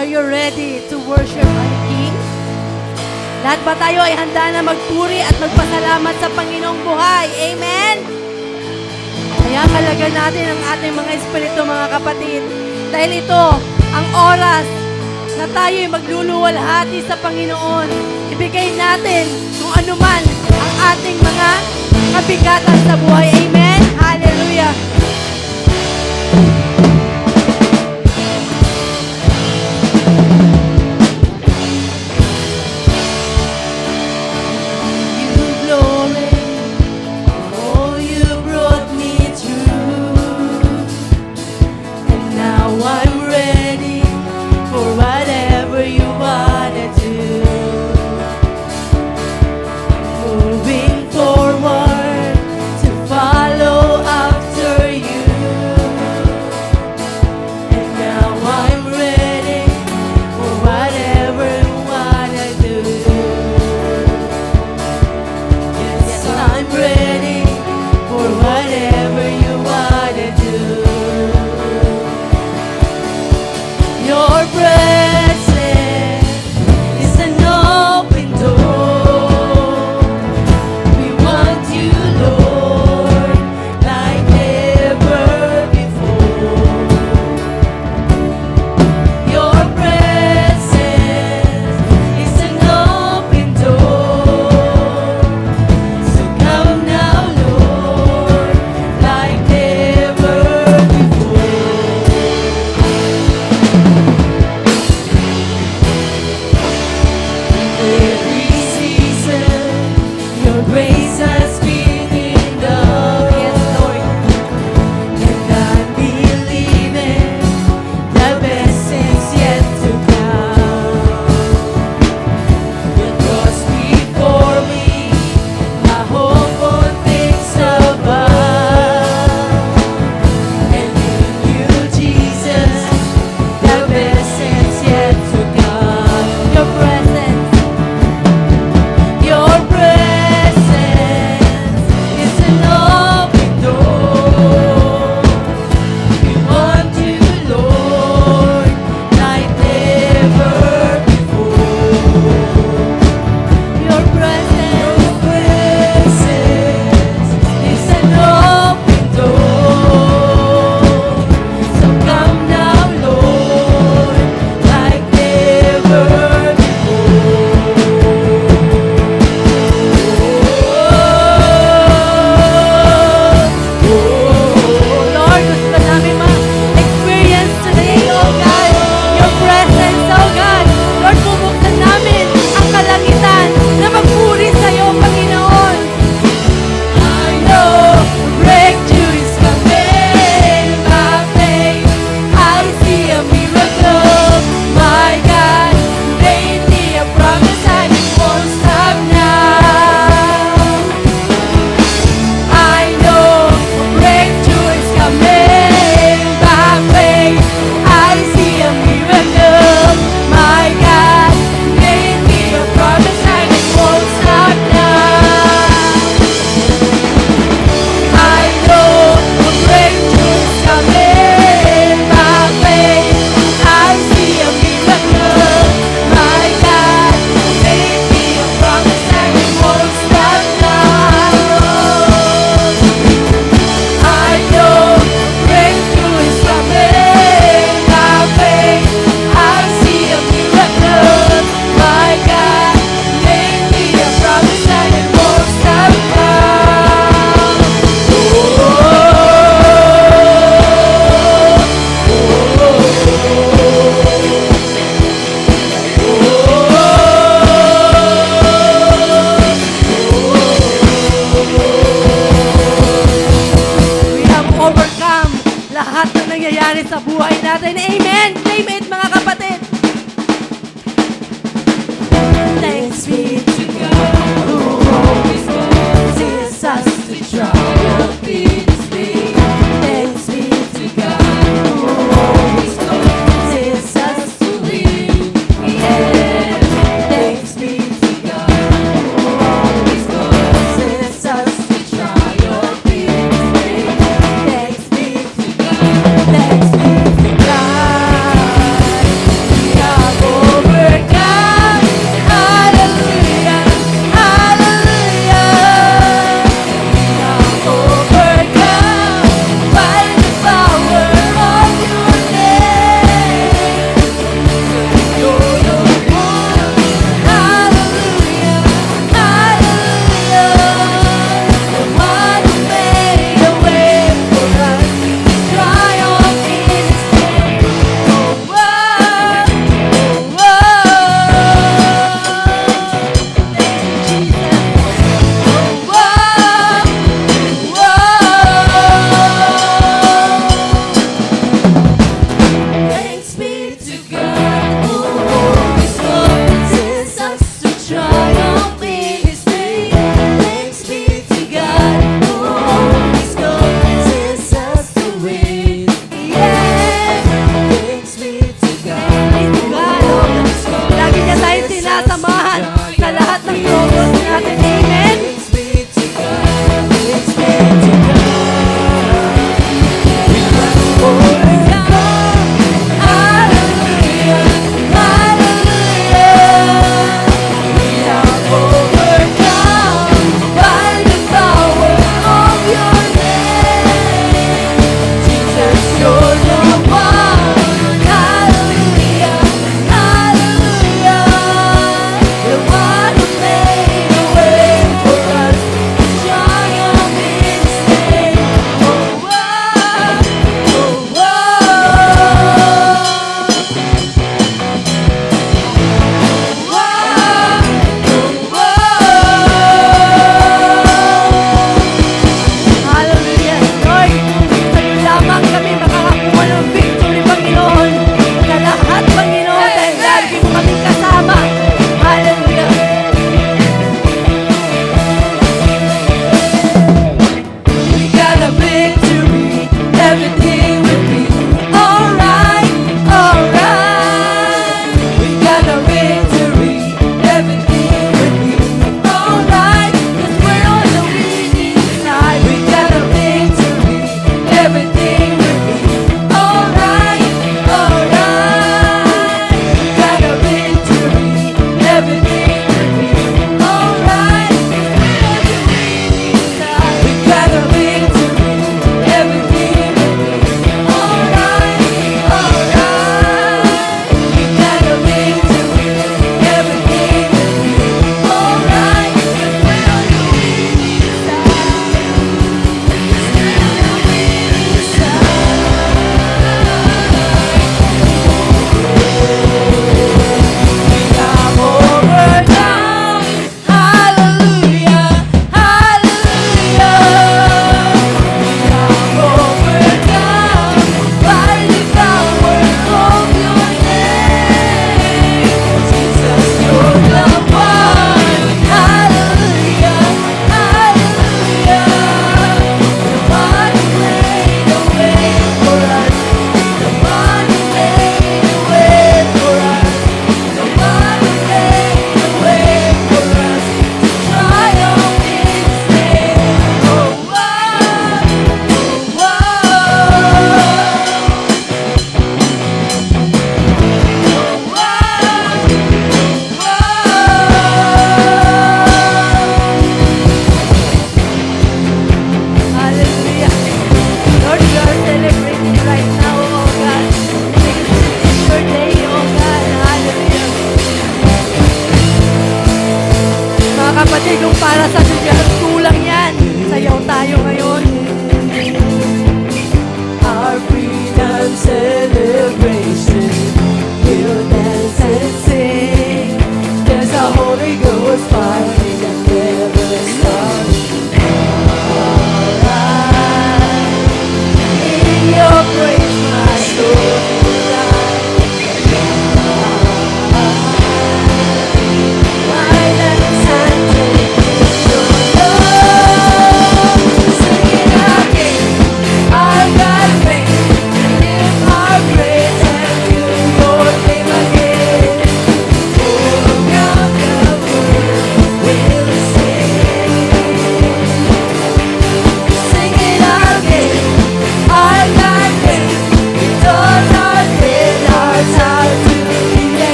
Are you ready to worship our King? Lahat ba tayo ay handa na magpuri at magpasalamat sa Panginoong buhay? Amen? Kaya kalagan natin ang ating mga espiritu, mga kapatid. Dahil ito, ang oras na tayo ay magluluwalhati sa Panginoon. Ibigay natin kung ano man ang ating mga kabigatan sa buhay. Amen? Hallelujah! Sa buhay natin. Amen! Claim it, mga kapatid! Thanks be to God who always causes us to triumph in His name. Thanks be to God who always causes us to live. Yeah. Thanks be to God who always causes us to triumph in His name. Thanks be to God. Thanks be to God.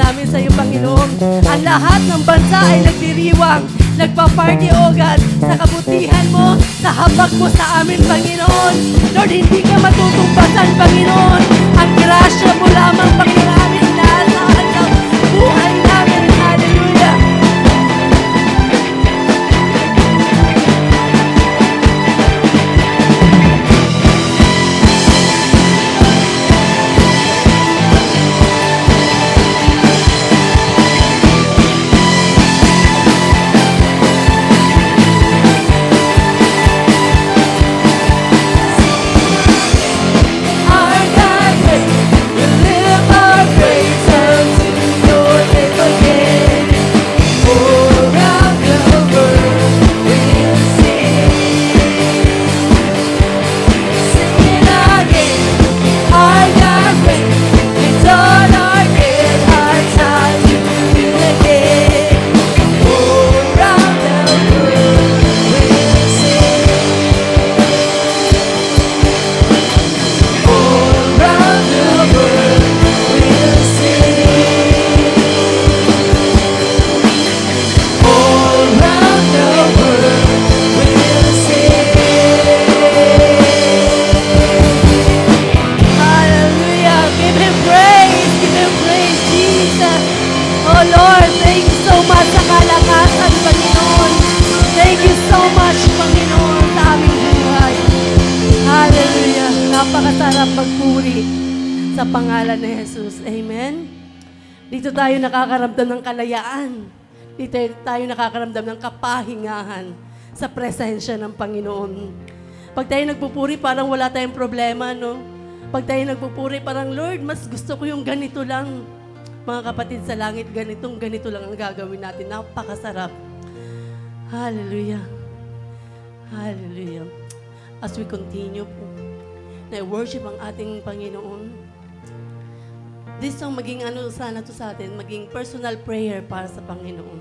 namin sa iyo, Panginoon. Ang lahat ng bansa ay nagdiriwang, nagpa-party, O God, sa kabutihan mo, sa habag mo sa amin, Panginoon. Lord, hindi ka matutumbasan, Panginoon. Ang grasya mo lamang, Panginoon, amin inaasahan sa buhay namin. Hallelujah. Napakasarap magpuri sa pangalan ni Jesus. Amen? Dito tayo nakakaramdam ng kalayaan. Dito tayo nakakaramdam ng kapahingahan sa presensya ng Panginoon. Pag tayo nagpupuri, parang wala tayong problema, no? Pag tayo nagpupuri, parang, Lord, mas gusto ko yung ganito lang. Mga kapatid sa langit, ganito lang ang gagawin natin. Napakasarap. Hallelujah. Hallelujah. As we continue po, na worship ang ating Panginoon. This song maging sana to sa atin, maging personal prayer para sa Panginoon.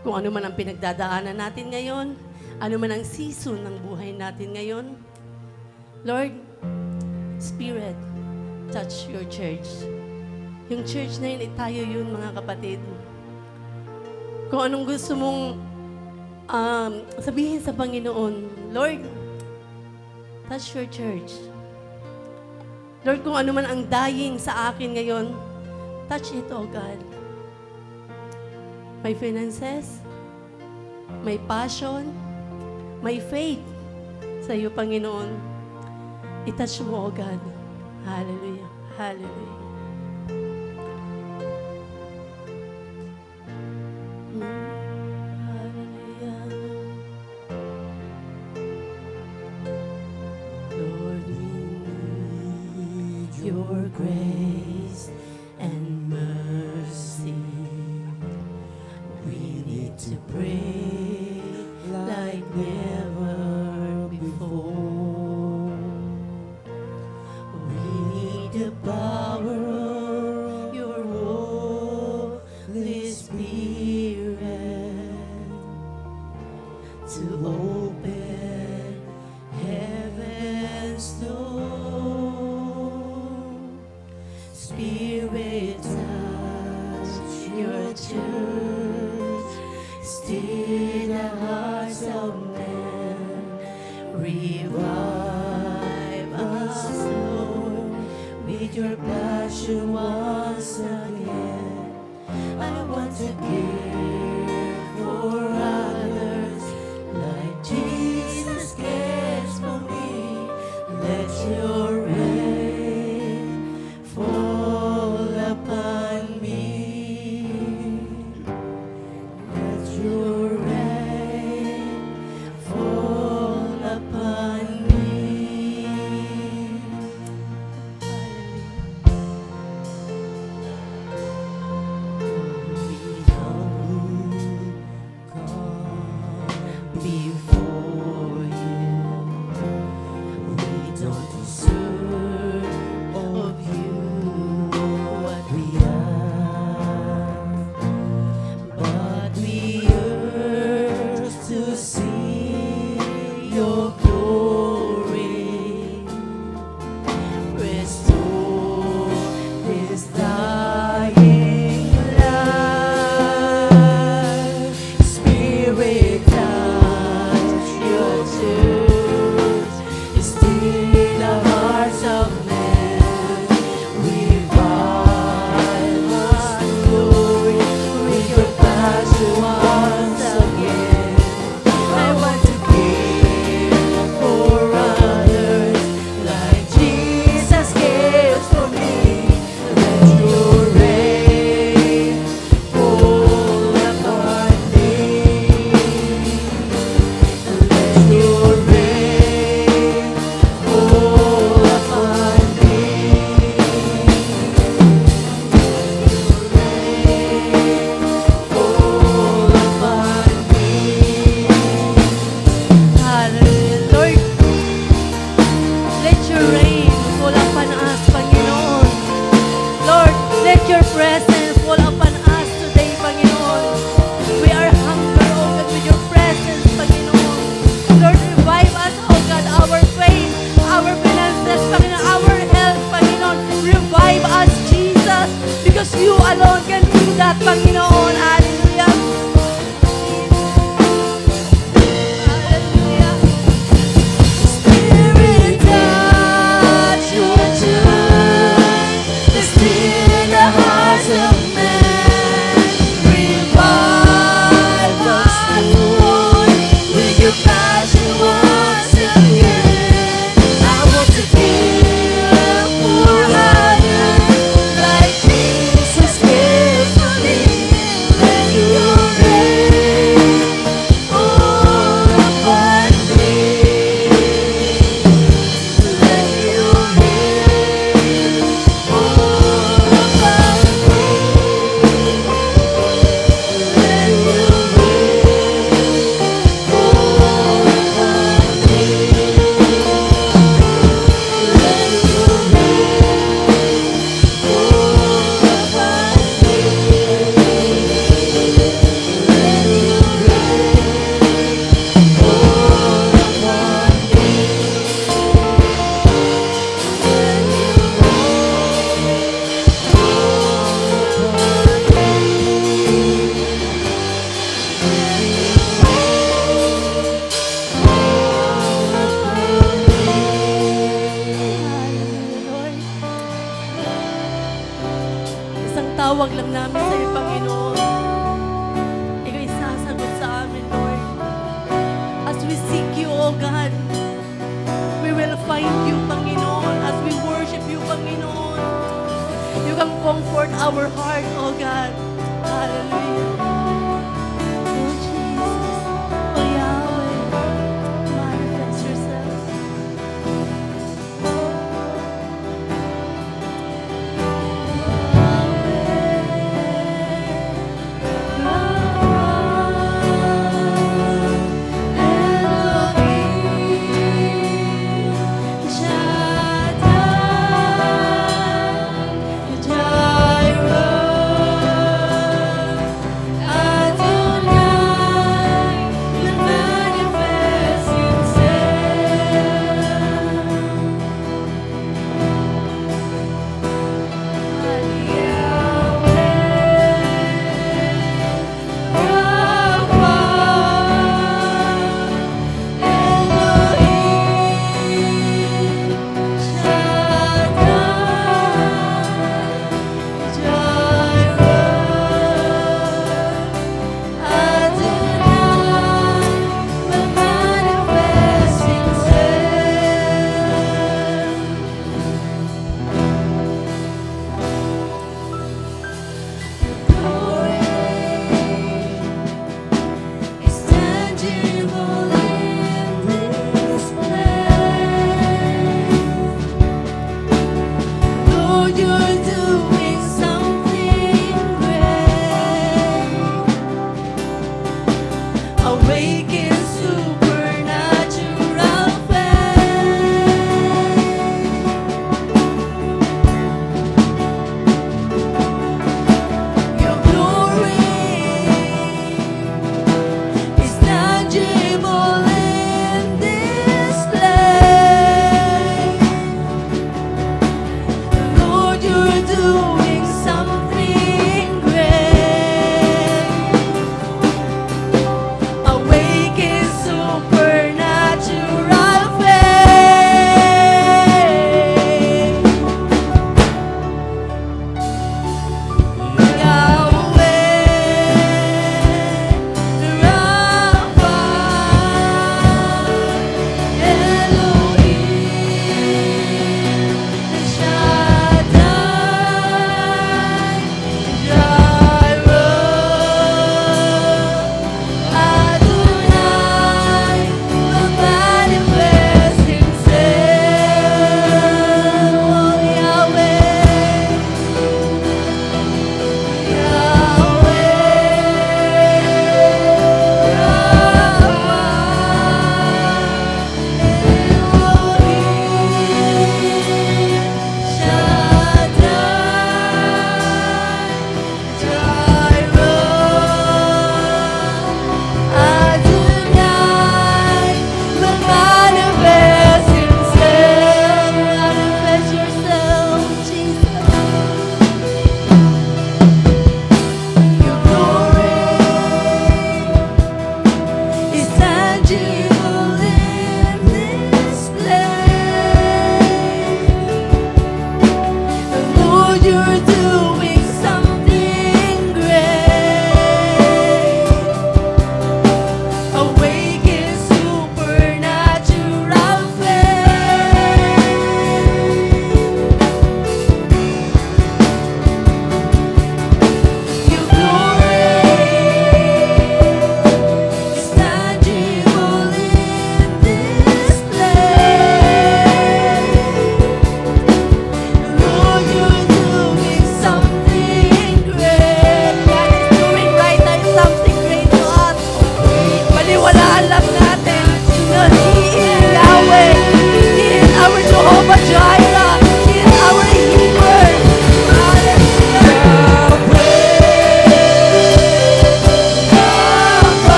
Kung ano man ang pinagdadaanan natin ngayon, ano man ang season ng buhay natin ngayon, Lord, Spirit, touch your church. Yung church na yun, tayo yun, mga kapatid. Kung anong gusto mong sabihin sa Panginoon, Lord, touch your church. Lord, kung ano man ang dying sa akin ngayon, touch it, O God. May finances, may passion, may faith sa iyo, Panginoon. I-touch mo, O God. Hallelujah. Hallelujah. Your grace and mercy. We need to pray like never before. We need the power of your Holy Spirit to open heaven's door. Spirit, touch your church, still the hearts of men, revive us, Lord, with your passion once again. I want to care for others like Jesus cares for me. Let your lahat, Panginoon. Hallelujah. Hallelujah. Spirit, touch your church. Let's fill the hearts of men. Revive us, Lord, with your passion once again. I want to feel more higher, like Jesus cares for me. Let your rain fall upon me. Let your rain fall upon me. Let your rain fall upon Hallelujah, Lord. Isang tawag lang namin sa iyo, Panginoon. Ikaw sasagot sa amin, Lord. As we seek you, O God, we will find you, Panginoon. As we worship you, Panginoon, you can comfort our heart, O God. Hallelujah. Oh, Jesus. Oh, Yahweh. Manifest yourself. Jireh,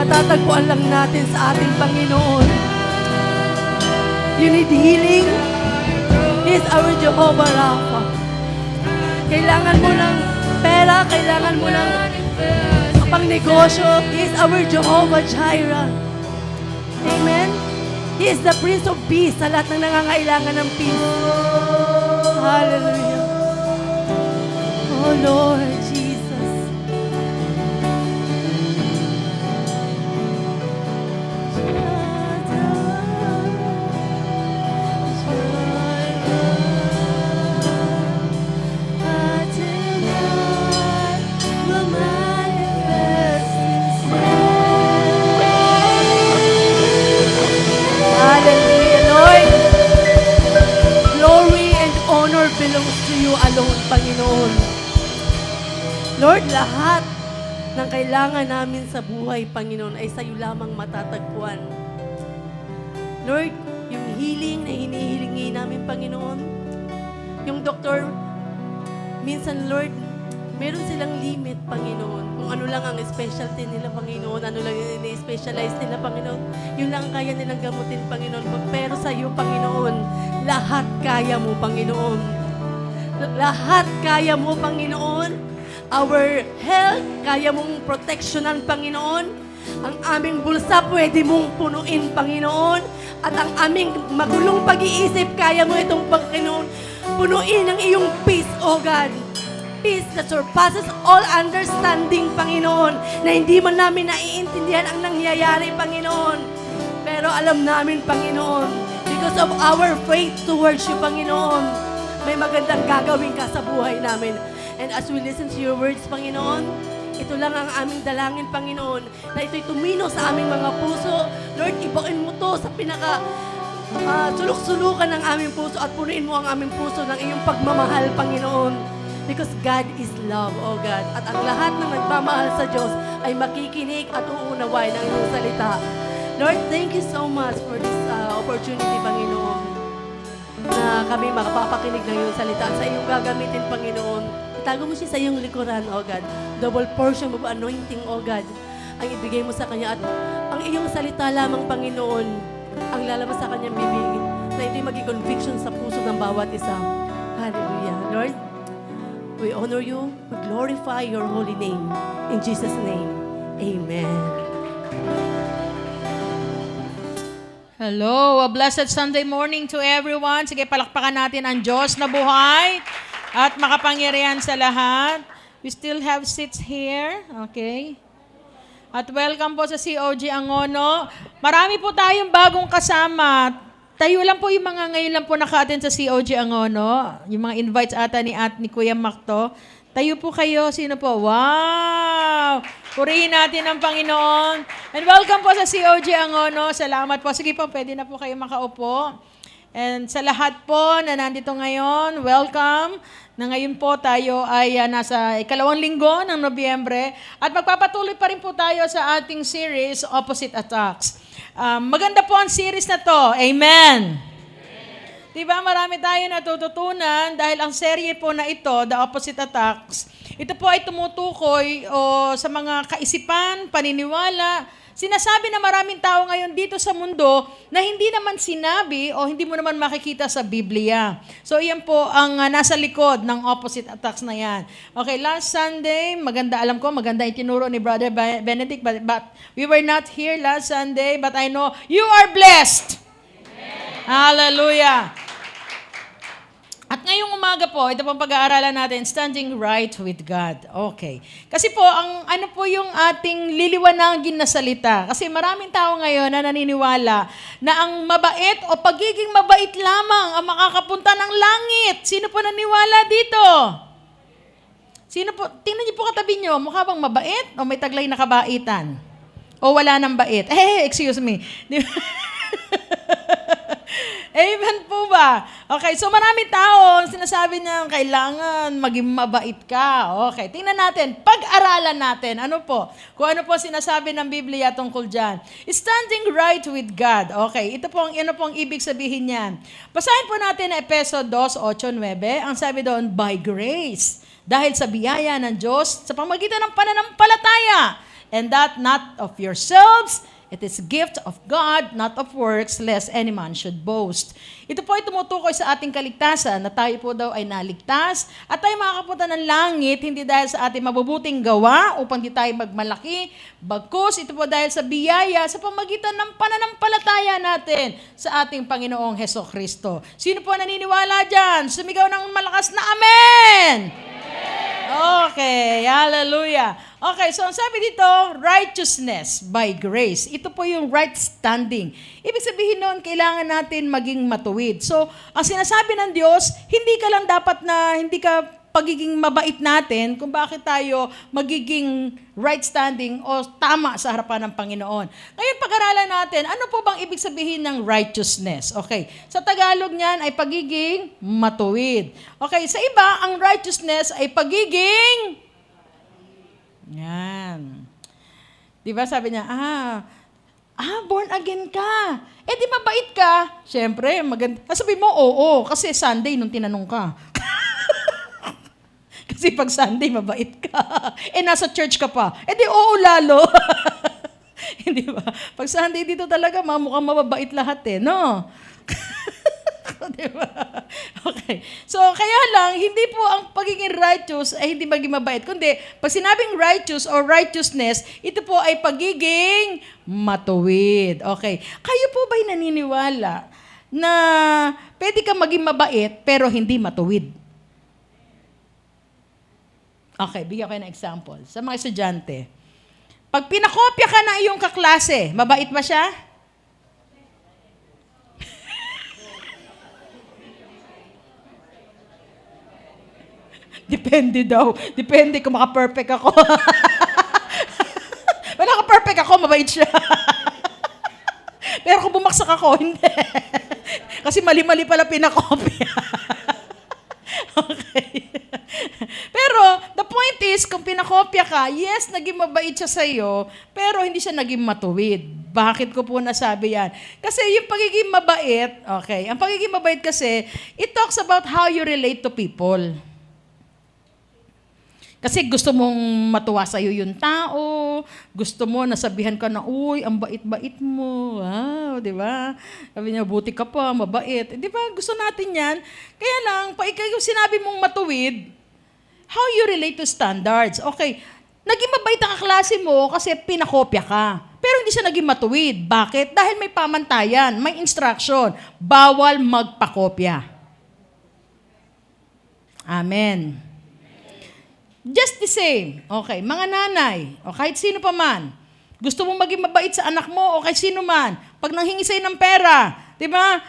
matatagpuan lang natin sa ating Panginoon. You need healing? He is our Jehovah Rapha. Kailangan mo ng pera, kailangan mo ng pangnegosyo. He is our Jehovah Jireh. Amen? He is the Prince of Peace sa lahat ng nangangailangan ng peace. Hallelujah. Oh Lord Jesus. Hallelujah, Lord. Glory and honor belongs to you alone, Panginoon. Lord, lahat ng kailangan namin sa buhay, Panginoon, ay sa iyo lamang matatagpuan. Lord, yung healing na hinihilingi namin, Panginoon, yung doktor, minsan, Lord, meron silang limit, Panginoon. Kung ano lang ang specialty nila, Panginoon, ano lang yung specialize nila, Panginoon, yun lang ang kaya nilang gamutin, Panginoon. Pero sa iyo, Panginoon, lahat kaya mo, Panginoon. Lahat kaya mo, Panginoon. Our health, kaya mong proteksyonan, Panginoon. Ang aming bulsa, pwede mong punuin, Panginoon. At ang aming magulong pag-iisip, kaya mo itong, Panginoon, punuin ng iyong peace, O God. Peace that surpasses all understanding, Panginoon, na hindi man namin naiintindihan ang nangyayari, Panginoon. Pero alam namin, Panginoon, because of our faith towards you, Panginoon, may magandang gagawin ka sa buhay namin. And as we listen to your words, Panginoon, ito lang ang aming dalangin, Panginoon, na ito'y tumino sa aming mga puso. Lord, ibain mo to sa sulok-sulukan ng aming puso at punuin mo ang aming puso ng iyong pagmamahal, Panginoon. Because God is love, O God. At ang lahat ng nagmamahal sa Diyos ay makikinig at uunawain ng iyong salita. Lord, thank you so much for this opportunity, Panginoon, na kami makapapakinig ng iyong salita at sa iyong gagamitin, Panginoon. Itago mo siya sa iyong likuran, O God. Double portion of anointing, O God, ang ibigay mo sa Kanya. At ang iyong salita lamang, Panginoon, ang lalabas sa Kanyang bibig, na ito'y maging conviction sa puso ng bawat isa. Hallelujah. Lord, we honor you, we glorify your holy name. In Jesus' name, amen. Hello, a blessed Sunday morning to everyone. Sige, palakpakan natin ang Diyos na buhay at makapangyarihan sa lahat. We still have seats here, okay? At welcome po sa COG Angono. Marami po tayong bagong kasama. Tayo lang po yung mga ngayon lang po naka-attend sa COG Angono. Yung mga invites ata ni Kuya Makto. Tayo po kayo. Sino po? Wow! Purihin natin ang Panginoon. And welcome po sa COG Angono. Salamat po. Sige po, pwede na po kayo makaupo. And sa lahat po na nandito ngayon, welcome. Na ngayon po tayo ay nasa ikalawang linggo ng Nobyembre. At magpapatuloy pa rin po tayo sa ating series, Opposite Attacks. Maganda po ang series na to. Amen. Diba, marami tayo natututunan dahil ang serye po na ito, The Opposite Attacks, ito po ay tumutukoy sa mga kaisipan, paniniwala, sinasabi na maraming tao ngayon dito sa mundo na hindi naman sinabi o hindi mo naman makikita sa Biblia. So, iyan po ang nasa likod ng opposite attacks na yan. Okay, last Sunday, alam ko, maganda itinuro ni Brother Benedict, but we were not here last Sunday, but I know you are blessed. Amen. Hallelujah. At ngayong umaga po, ito pong pag-aaralan natin, Standing Right with God. Okay. Kasi po, ano po yung ating liliwanagin na salita? Kasi maraming tao ngayon na naniniwala na ang mabait o pagiging mabait lamang ang makakapunta ng langit. Sino po naniwala dito? Sino po? Tingnan niyo po katabi niyo, mukha bang mabait o may taglay na kabaitan? O wala nang bait? Excuse me. Amen po ba? Okay, so maraming tao sinasabi na kailangan maging mabait ka. Okay, tingnan natin, pag-aralan natin, ano po? Kung ano po sinasabi ng Biblia tungkol dyan. Standing right with God. Okay, ito po ang ibig sabihin niyan. Basahin po natin na Efeso 2:8-9. Ang sabi doon, by grace, dahil sa biyaya ng Diyos, sa pamagitan ng pananampalataya, and that not of yourselves. It is a gift of God, not of works, lest any man should boast. Ito po ay tumutukoy sa ating kaligtasan, na tayo po daw ay naligtas, at tayo makakapunta ng langit, hindi dahil sa ating mabubuting gawa, upang di tayo magmalaki, bagkus ito po dahil sa biyaya, sa pamagitan ng pananampalataya natin sa ating Panginoong Hesukristo. Sino po naniniwala dyan? Sumigaw ng malakas na Amen! Okay, hallelujah. Okay, so ang sabi dito, righteousness by grace. Ito po yung right standing. Ibig sabihin nun, kailangan natin maging matuwid. So, ang sinasabi ng Diyos, hindi ka lang dapat na, hindi ka pagiging mabait natin kung bakit tayo magiging right standing o tama sa harapan ng Panginoon. Ngayon, pag-aralan natin, ano po bang ibig sabihin ng righteousness? Okay, sa Tagalog niyan ay pagiging matuwid. Okay, sa iba, ang righteousness ay pagiging... Yan. Di ba sabi niya, born again ka. Eh di mabait ka. Siyempre, maganda. Sabi mo, oo, kasi Sunday nung tinanong ka. Kasi pag Sunday, mabait ka. Eh, nasa church ka pa. Eh, di oo lalo. Hindi ba? Pag Sunday dito talaga, mukhang mababait lahat no? Diba? Okay. So, kaya lang, hindi po ang pagiging righteous ay hindi maging mabait. Kundi, pag sinabing righteous or righteousness, ito po ay pagiging matuwid. Okay. Kayo po ba'y naniniwala na pwede ka maging mabait pero hindi matuwid? Okay, bigyan ko ng example. Sa mga estudyante, pag pinakopya ka na iyong kaklase, mabait ba siya? Depende daw. Depende kung maka-perfect ako. Kung naka-perfect ako, mabait siya. Pero kung bumagsak ako, hindi. Kasi mali-mali pala pinakopya. Okay. Pero, the point is, kung pinakopya ka, yes, naging mabait siya sa'yo, pero hindi siya naging matuwid. Bakit ko po nasabi yan? Kasi yung pagiging mabait, okay, ang pagiging mabait kasi, it talks about how you relate to people. Kasi gusto mong matuwa sa'yo yung tao, gusto mo nasabihan ka na, uy, ang bait-bait mo, wow, di ba? Sabi niya, buti ka pa, mabait. Di ba, gusto natin yan. Kaya lang, pag ikaw yung sinabi mong matuwid, how you relate to standards. Okay, naging mabait ang kaklase mo kasi pinakopya ka. Pero hindi siya naging matuwid. Bakit? Dahil may pamantayan, may instruction, bawal magpakopya. Amen. Just the same. Okay, mga nanay, o kahit sino pa man, gusto mong maging mabait sa anak mo o kahit sino man, pag nanghingi sa'yo ng pera, di ba?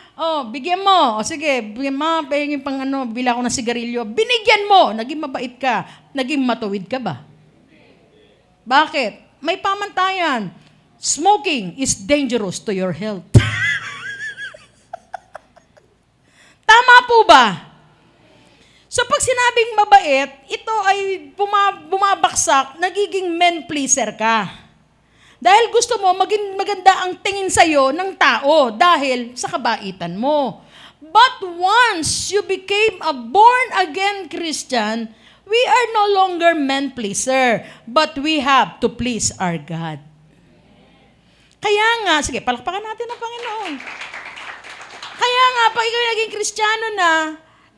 Bigyan mo. O sige, bigyan mo, pahingin pang bila ko ng sigarilyo. Binigyan mo, naging mabait ka. Naging matuwid ka ba? Bakit? May pamantayan. Smoking is dangerous to your health. Tama po ba? So pag sinabing mabait, ito ay bumabaksak, nagiging men pleaser ka. Dahil gusto mo maging maganda ang tingin sa'yo ng tao dahil sa kabaitan mo. But once you became a born-again Christian, we are no longer men pleaser, but we have to please our God. Kaya nga, sige, palakpakan natin ang Panginoon. Kaya nga, pag ikaw naging Kristiyano na,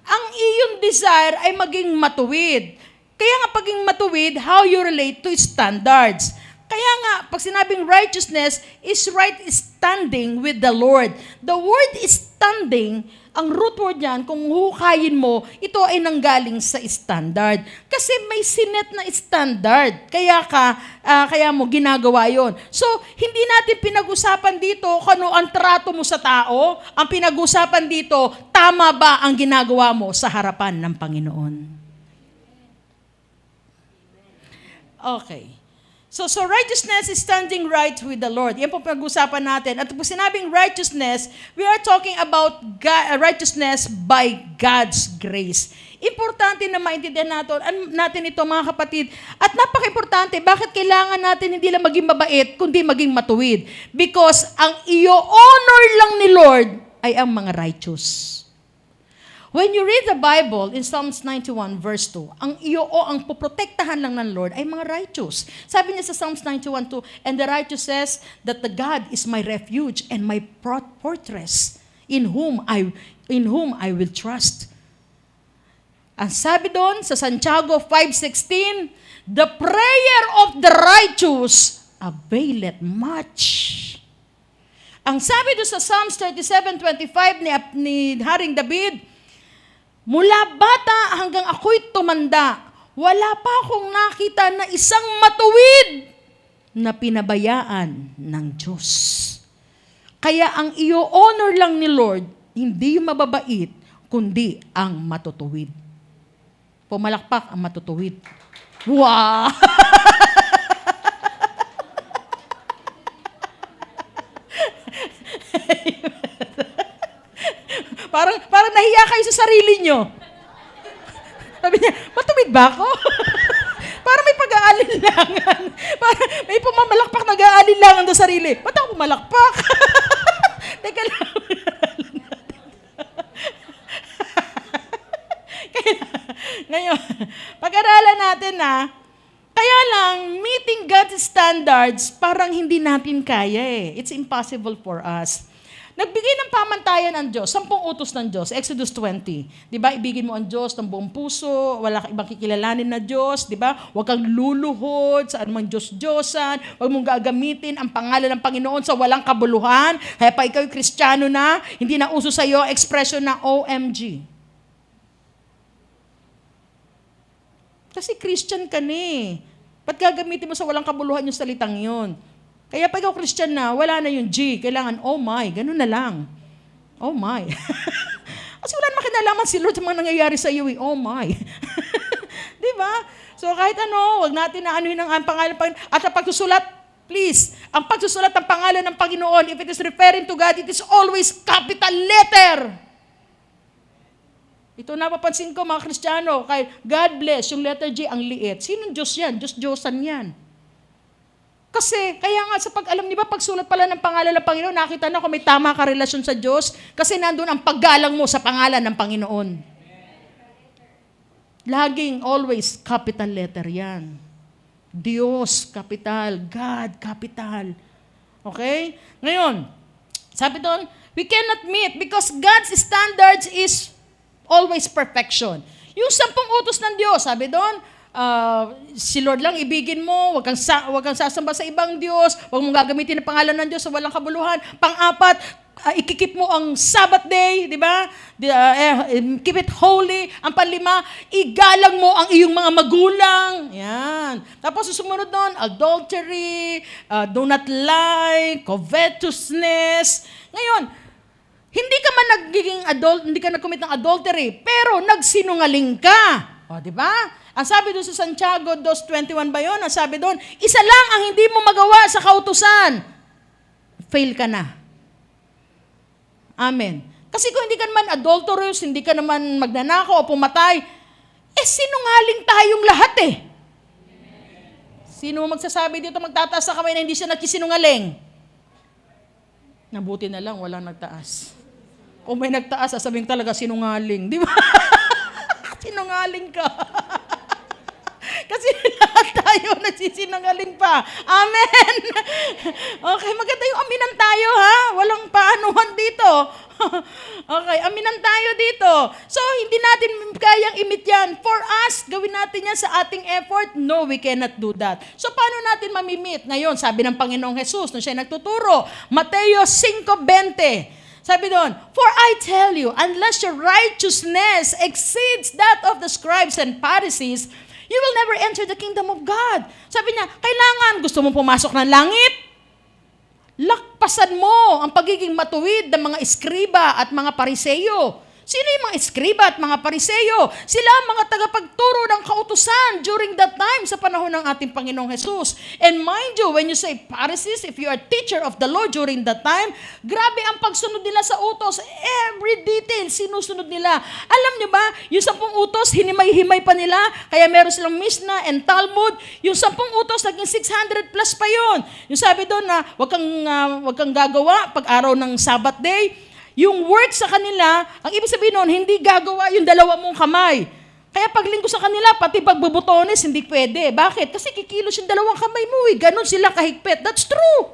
ang iyong desire ay maging matuwid. Kaya nga paging matuwid, how you relate to standards. Kaya nga, pag sinabing righteousness is right standing with the Lord. The word standing, ang root word niyan, kung hukayin mo, ito ay nanggaling sa standard. Kasi may sinet na standard. Kaya mo ginagawa yon. So, hindi natin pinag-usapan dito kung ano ang trato mo sa tao. Ang pinag-usapan dito, tama ba ang ginagawa mo sa harapan ng Panginoon? Okay. So righteousness is standing right with the Lord. Yan po pag-usapan natin. At kung sinabing righteousness, we are talking about righteousness by God's grace. Importante na maintindihan natin ito mga kapatid. At napaka-importante, bakit kailangan natin hindi lang maging mabait, kundi maging matuwid? Because ang iyo honor lang ni Lord ay ang mga righteous. When you read the Bible in Psalms 91 verse 2, ang iyo o ang poprotektahan lang ng Lord ay mga righteous. Sabi niya sa Psalms 91:2, and the righteous says that the God is my refuge and my fortress, in whom I will trust. Ang sabi doon sa Santiago 5:16, the prayer of the righteous availeth much. Ang sabi doon sa Psalms 37:25 ni Haring David, mula bata hanggang ako'y tumanda, wala pa akong nakita na isang matuwid na pinabayaan ng Diyos. Kaya ang iyo honor lang ni Lord, hindi yung mababait, kundi ang matutuwid. Pumalakpak ang matutuwid. Wow! Parang nahiya kayo sa sarili nyo. Sabi niya, matuwid ba ako? Parang may pag-aalinlangan. Parang may pumamalakpak nag-aalinlangan sa sarili. Ba't ako pumalakpak? Teka lang. Ngayon, pag-aralan natin kaya lang, meeting God's standards, parang hindi natin kaya eh. It's impossible for us. Nagbigay ng pamantayan ang Diyos, 10 utos ng Diyos, Exodus 20. Di ba, ibigin mo ang Diyos ng buong puso, wala kang ibang kikilalanin na Diyos, di ba? Huwag kang luluhod sa anumang Diyos-Diyosan, huwag mong gagamitin ang pangalan ng Panginoon sa walang kabuluhan. Kaya pa ikaw Kristiyano na, hindi na uso sa iyo expression na OMG. Kasi Christian ka ni. Ba't gagamitin mo sa walang kabuluhan yung salitang yun? Kaya pag ikaw Christian na, wala na yung G. Kailangan, oh my, ganun na lang. Oh my. Kasi wala naman kinalaman si Lord sa mga nangyayari sa iyo. Oh my. Di ba? So kahit wag natin na anuhin ang pangalan ng Panginoon. At ang pagsusulat, please, ang pagsusulat ng pangalan ng Panginoon, if it is referring to God, it is always capital letter. Ito napapansin ko mga Kristiyano, kay God bless, yung letter G ang liit. Sinong Diyos yan? Diyos-Diyosan yan. Kasi, kaya nga sa pag-alam, di ba, pagsulat pala ng pangalan ng Panginoon, nakita na kung may tama ka relasyon sa Diyos, kasi nandun ang paggalang mo sa pangalan ng Panginoon. Laging, always, capital letter yan. Diyos, capital. God, capital. Okay? Ngayon, sabi doon, we cannot meet because God's standards is always perfection. Yung 10 utos ng Diyos, sabi doon, si Lord lang ibigin mo, wag kang sasamba sa ibang Diyos, wag mong gagamitin ang pangalan ng Diyos sa walang kabuluhan. Pang-4, ikikip mo ang Sabbath day, di ba? Keep it holy. Ang pang-5, igalang mo ang iyong mga magulang. Yan. Tapos sumunod doon, adultery, do not lie, covetousness. Ngayon, hindi ka man hindi ka nag-commit ng adultery, pero nagsinungaling ka. O, di ba? Ang sabi doon sa Santiago 2:21 ba yun? Ang sabi doon, isa lang ang hindi mo magawa sa kautusan. Fail ka na. Amen. Kasi kung hindi ka naman adulterous, hindi ka naman magnanakaw o pumatay, sinungaling tayong lahat eh. Sino magsasabi dito magtataas sa kamay na hindi siya nagsisinungaling? Nabuti na lang, walang nagtaas. O may nagtaas, sasabihin talaga sinungaling. Di ba? Sinungaling ka. Kasi lahat tayo nagsisinungaling pa. Amen! Okay, maganda yung aminan tayo, ha? Walang paanuhan dito. Okay, aminan tayo dito. So, hindi natin kayang imit yan. For us, gawin natin yan sa ating effort? No, we cannot do that. So, paano natin mamimit? Ngayon, sabi ng Panginoong Jesus, nung siya nagtuturo, Mateo 5:20, sabi doon, for I tell you, unless your righteousness exceeds that of the scribes and Pharisees, you will never enter the kingdom of God. Sabi niya, kailangan, gusto mong pumasok ng langit? Lakpasan mo ang pagiging matuwid ng mga eskriba at mga pariseyo. Sino yung mga eskriba at mga pariseyo? Sila ang mga tagapagturo ng kautusan during that time sa panahon ng ating Panginoong Jesus. And mind you, when you say Pharisees, if you are teacher of the law during that time, grabe ang pagsunod nila sa utos. Every detail, sinusunod nila. Alam niyo ba, yung 10 utos, hinimay-himay pa nila, kaya meron silang Mishnah and Talmud. Yung 10 utos, naging 600 plus pa yun. Yung sabi doon na, wag kang gagawa pag araw ng Sabbath day. Yung work sa kanila, ang ibig sabihin nun, hindi gagawa yung dalawa mong kamay. Kaya pag linggo sa kanila, pati pagbubutones, hindi pwede. Bakit? Kasi kikilos yung dalawang kamay mo eh. Ganon sila kahigpit. That's true.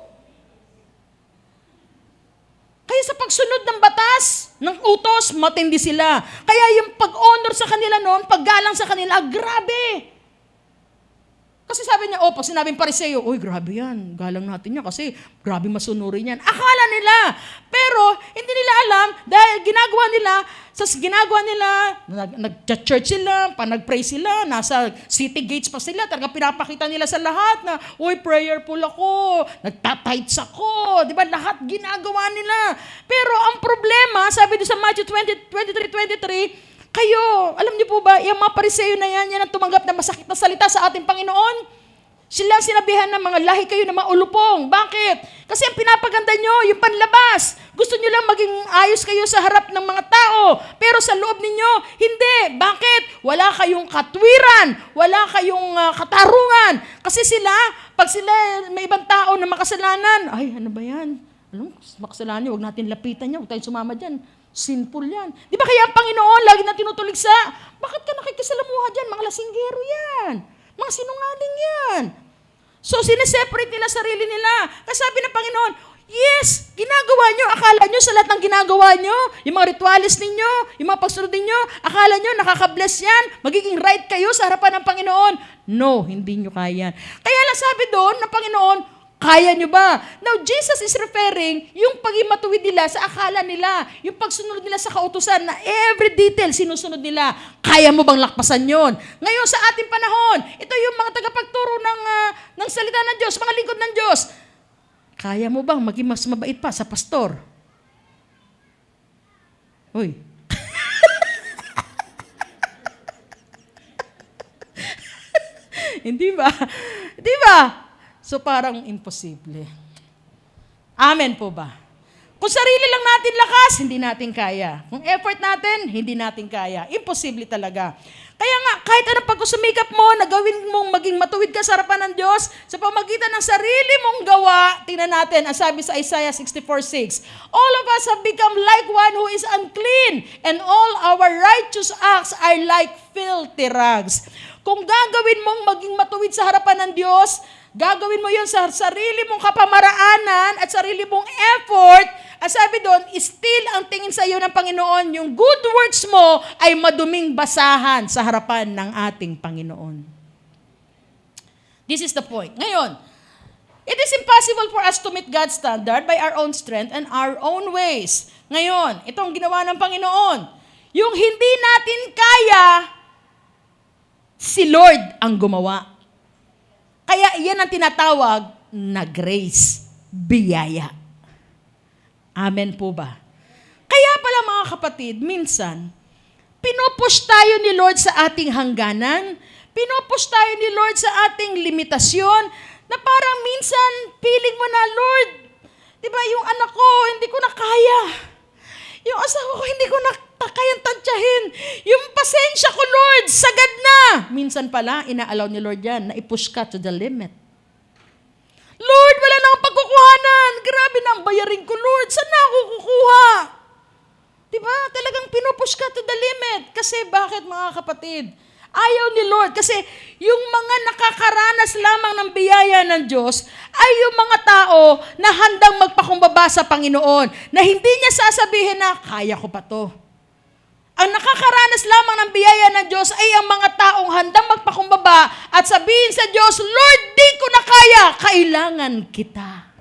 Kaya sa pagsunod ng batas, ng utos, matindi sila. Kaya yung pag-honor sa kanila noon, paggalang sa kanila, grabe. Kasi sabi niya, pag sinabing Pariseo, uy, grabe yan, galang natin yan kasi grabe masunurin yan. Akala nila. Pero, hindi nila alam, dahil ginagawa nila, nag-church sila, nag-pray sila, nasa city gates pa sila, talaga pinapakita nila sa lahat na, uy, prayerful ako, nagtatights ako, di ba, lahat ginagawa nila. Pero ang problema, sabi doon sa Matthew 23, kayo, alam niyo po ba, yung mga Pariseo na yan ang tumanggap na masakit na salita sa ating Panginoon. Sila sinabihan ng mga lahi kayo na maulupong. Bakit? Kasi ang pinapaganda nyo, yung panlabas. Gusto nyo lang maging ayos kayo sa harap ng mga tao. Pero sa loob ninyo, hindi. Bakit? Wala kayong katwiran. Wala kayong katarungan. Kasi sila, pag sila may ibang tao na makasalanan, ay, ano ba yan? Alam, makasalanan nyo, huwag natin lapitan niya, huwag tayong sumama dyan. Sinful yan. Di ba kaya ang Panginoon lagi na tinutuligsa? Bakit ka nakikisalamuha dyan? Mga lasinggero yan. Mga sinungaling yan. So, sineseparate nila sarili nila. Kasi sabi ng Panginoon, yes, ginagawa nyo. Akala nyo sa lahat ng ginagawa nyo, yung mga ritualis ninyo, yung mga pagsunod ninyo, akala nyo nakaka-bless yan, magiging right kayo sa harapan ng Panginoon. No, hindi nyo kaya. Kaya lang sabi doon ng Panginoon, kaya nyo ba? Now, Jesus is referring yung pagiging matuwid nila sa akala nila, yung pagsunod nila sa kautusan na every detail sinusunod nila. Kaya mo bang lakpasan yon? Ngayon, sa ating panahon, ito yung mga tagapagturo ng salita ng Diyos, mga lingkod ng Diyos. Kaya mo bang maging mas mabait pa sa pastor? Uy. Hindi ba? Hindi ba? So parang imposible. Amen po ba? Kung sarili lang natin lakas, hindi natin kaya. Kung effort natin, hindi natin kaya. Imposible talaga. Kaya nga, kahit anong pagkusumikap mo, na gawin mong maging matuwid ka sa harapan ng Diyos, sa pamagitan ng sarili mong gawa, tingnan natin, ang sabi sa Isaiah 64:6, all of us have become like one who is unclean, and all our righteous acts are like filthy rags. Kung gagawin mong maging matuwid sa harapan ng Diyos, gagawin mo yun sa sarili mong kapamaraanan at sarili mong effort. At sabi doon, still ang tingin sa iyo ng Panginoon, yung good works mo ay maduming basahan sa harapan ng ating Panginoon. This is the point. Ngayon, it is impossible for us to meet God's standard by our own strength and our own ways. Ngayon, itong ginawa ng Panginoon, yung hindi natin kaya, si Lord ang gumawa. Kaya iyan ang tinatawag na grace, biyaya. Amen po ba? Kaya pala mga kapatid, minsan, pinupush tayo ni Lord sa ating hangganan, pinupush tayo ni Lord sa ating limitasyon, na parang minsan, feeling mo na, Lord, di ba yung anak ko, hindi ko na kaya. Yung asawa ko, hindi ko na kayang tansyahin. Yung pasensya ko, Lord, sagad na. Minsan pala, inaalaw ni Lord yan, na i-push ka to the limit. Lord, wala na akong pagkukuhanan. Grabe na ang bayarin ko, Lord. Saan na ako kukuha? Diba? Talagang pinupush ka to the limit. Kasi bakit mga kapatid? Ayaw ni Lord. Kasi yung mga nakakaranas lamang ng biyaya ng Diyos ay yung mga tao na handang magpakumbaba sa Panginoon. Na hindi niya sasabihin na, kaya ko pa to. Ang nakakaranas lamang ng biyaya ng Diyos ay ang mga taong handang magpakumbaba at sabihin sa Diyos, Lord, di ko na kaya, kailangan kita.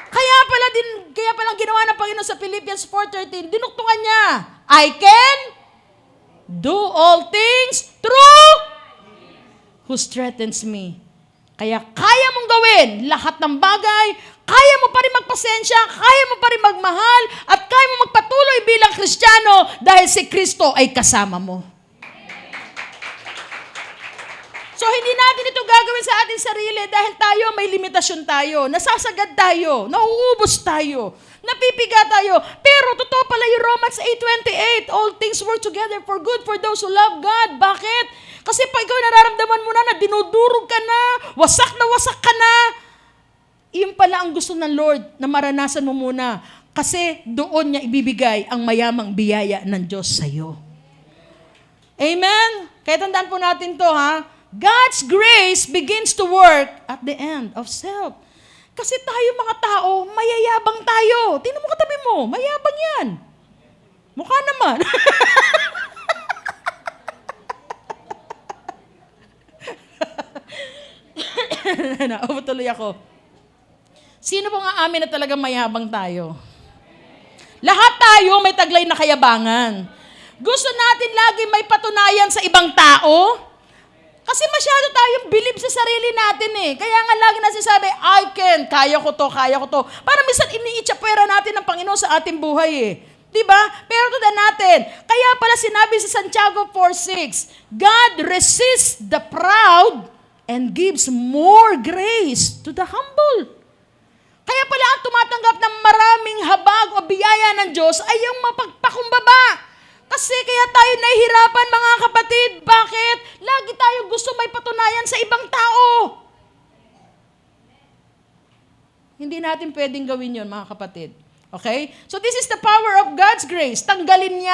Kaya palang ginawa ng Panginoon sa Philippians 4:13, dinuktungan niya, I can do all things through who strengthens me. Kaya kaya mong gawin lahat ng bagay, kaya mo pa rin magpasensya, kaya mo pa rin magmahal, at kaya mo magpatuloy bilang Kristiyano dahil si Kristo ay kasama mo. So, hindi natin ito gagawin sa ating sarili dahil tayo may limitasyon tayo, nasasagad tayo, nauubos tayo, napipiga tayo. Pero totoo pala yung Romans 8:28, all things work together for good for those who love God. Bakit? Kasi pag ikaw nararamdaman mo na dinudurog ka na wasak ka na, Iyon pala ang gusto ng Lord na maranasan mo muna. Kasi doon niya ibibigay ang mayamang biyaya ng Diyos sa iyo. Amen? Kaya tandaan po natin to ha. God's grace begins to work at the end of self. Kasi tayo mga tao, mayayabang tayo. Tingnan mo katabi mo, mayabang yan. Mukha naman. Naubo tuloy ako. Sino po nga amin na talagang mayabang tayo? Lahat tayo may taglay na kayabangan. Gusto natin lagi may patunayan sa ibang tao. Kasi masyado tayong bilib sa sarili natin eh. Kaya nga lagi nasasabi, I can, kaya ko to, kaya ko to. Para minsan iniitsapwera natin ng Panginoon sa ating buhay eh. Diba? Pero tandaan natin, kaya pala sinabi sa Santiago 4:6, God resists the proud and gives more grace to the humble. Kaya pala ang tumatanggap ng maraming habag o biyaya ng Diyos ay yung mapagpakumbaba. Kasi kaya tayo nahihirapan mga kapatid. Bakit? Lagi tayo gusto may patunayan sa ibang tao. Hindi natin pwedeng gawin yun mga kapatid. Okay? So this is the power of God's grace. Tatanggalin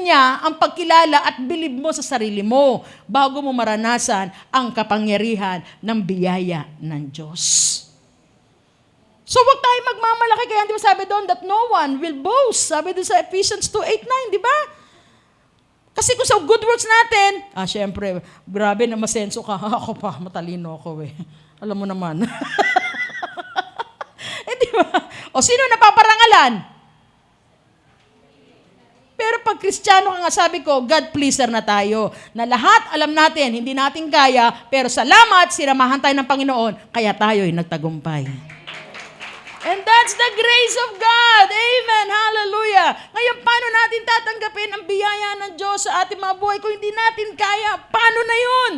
niya ang pagkilala at bilib mo sa sarili mo bago mo maranasan ang kapangyarihan ng biyaya ng Diyos. So wag tayo magmamalaki. Kaya di ba sabi doon that no one will boast. Sabi doon sa Ephesians 2:8-9, di ba? Kasi kung sa good works natin, syempre, grabe na masenso ka. Ako pa, matalino ako eh. Alam mo naman. Di ba? O sino napaparangalan? Pero pag Kristiyano ka nga, sabi ko, God pleaser na tayo. Na lahat alam natin, hindi natin kaya, pero salamat, sinamahan tayo ng Panginoon, kaya tayo'y nagtagumpay. And that's the grace of God. Amen. Hallelujah. Ngayon, paano natin tatanggapin ang biyaya ng Diyos sa ating mga buhay? Kung hindi natin kaya, paano na yun?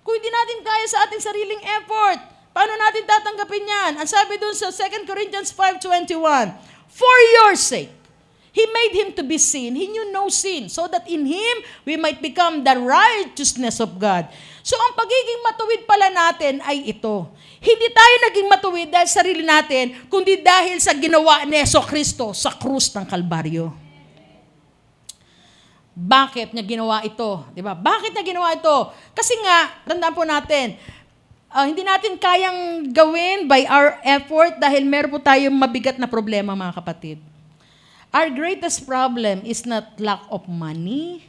Kung hindi natin kaya sa ating sariling effort, paano natin tatanggapin yan? Ang sabi dun sa 2 Corinthians 5:21, for your sake, He made Him to be sin. He knew no sin, so that in Him, we might become the righteousness of God. So ang pagiging matuwid pala natin ay ito. Hindi tayo naging matuwid dahil sa sarili natin, kundi dahil sa ginawa ni Jesucristo sa krus ng Kalbaryo. Bakit niya ginawa ito? Diba? Bakit niya ginawa ito? Kasi nga, tandaan po natin, hindi natin kayang gawin by our effort dahil meron po tayong mabigat na problema, mga kapatid. Our greatest problem is not lack of money.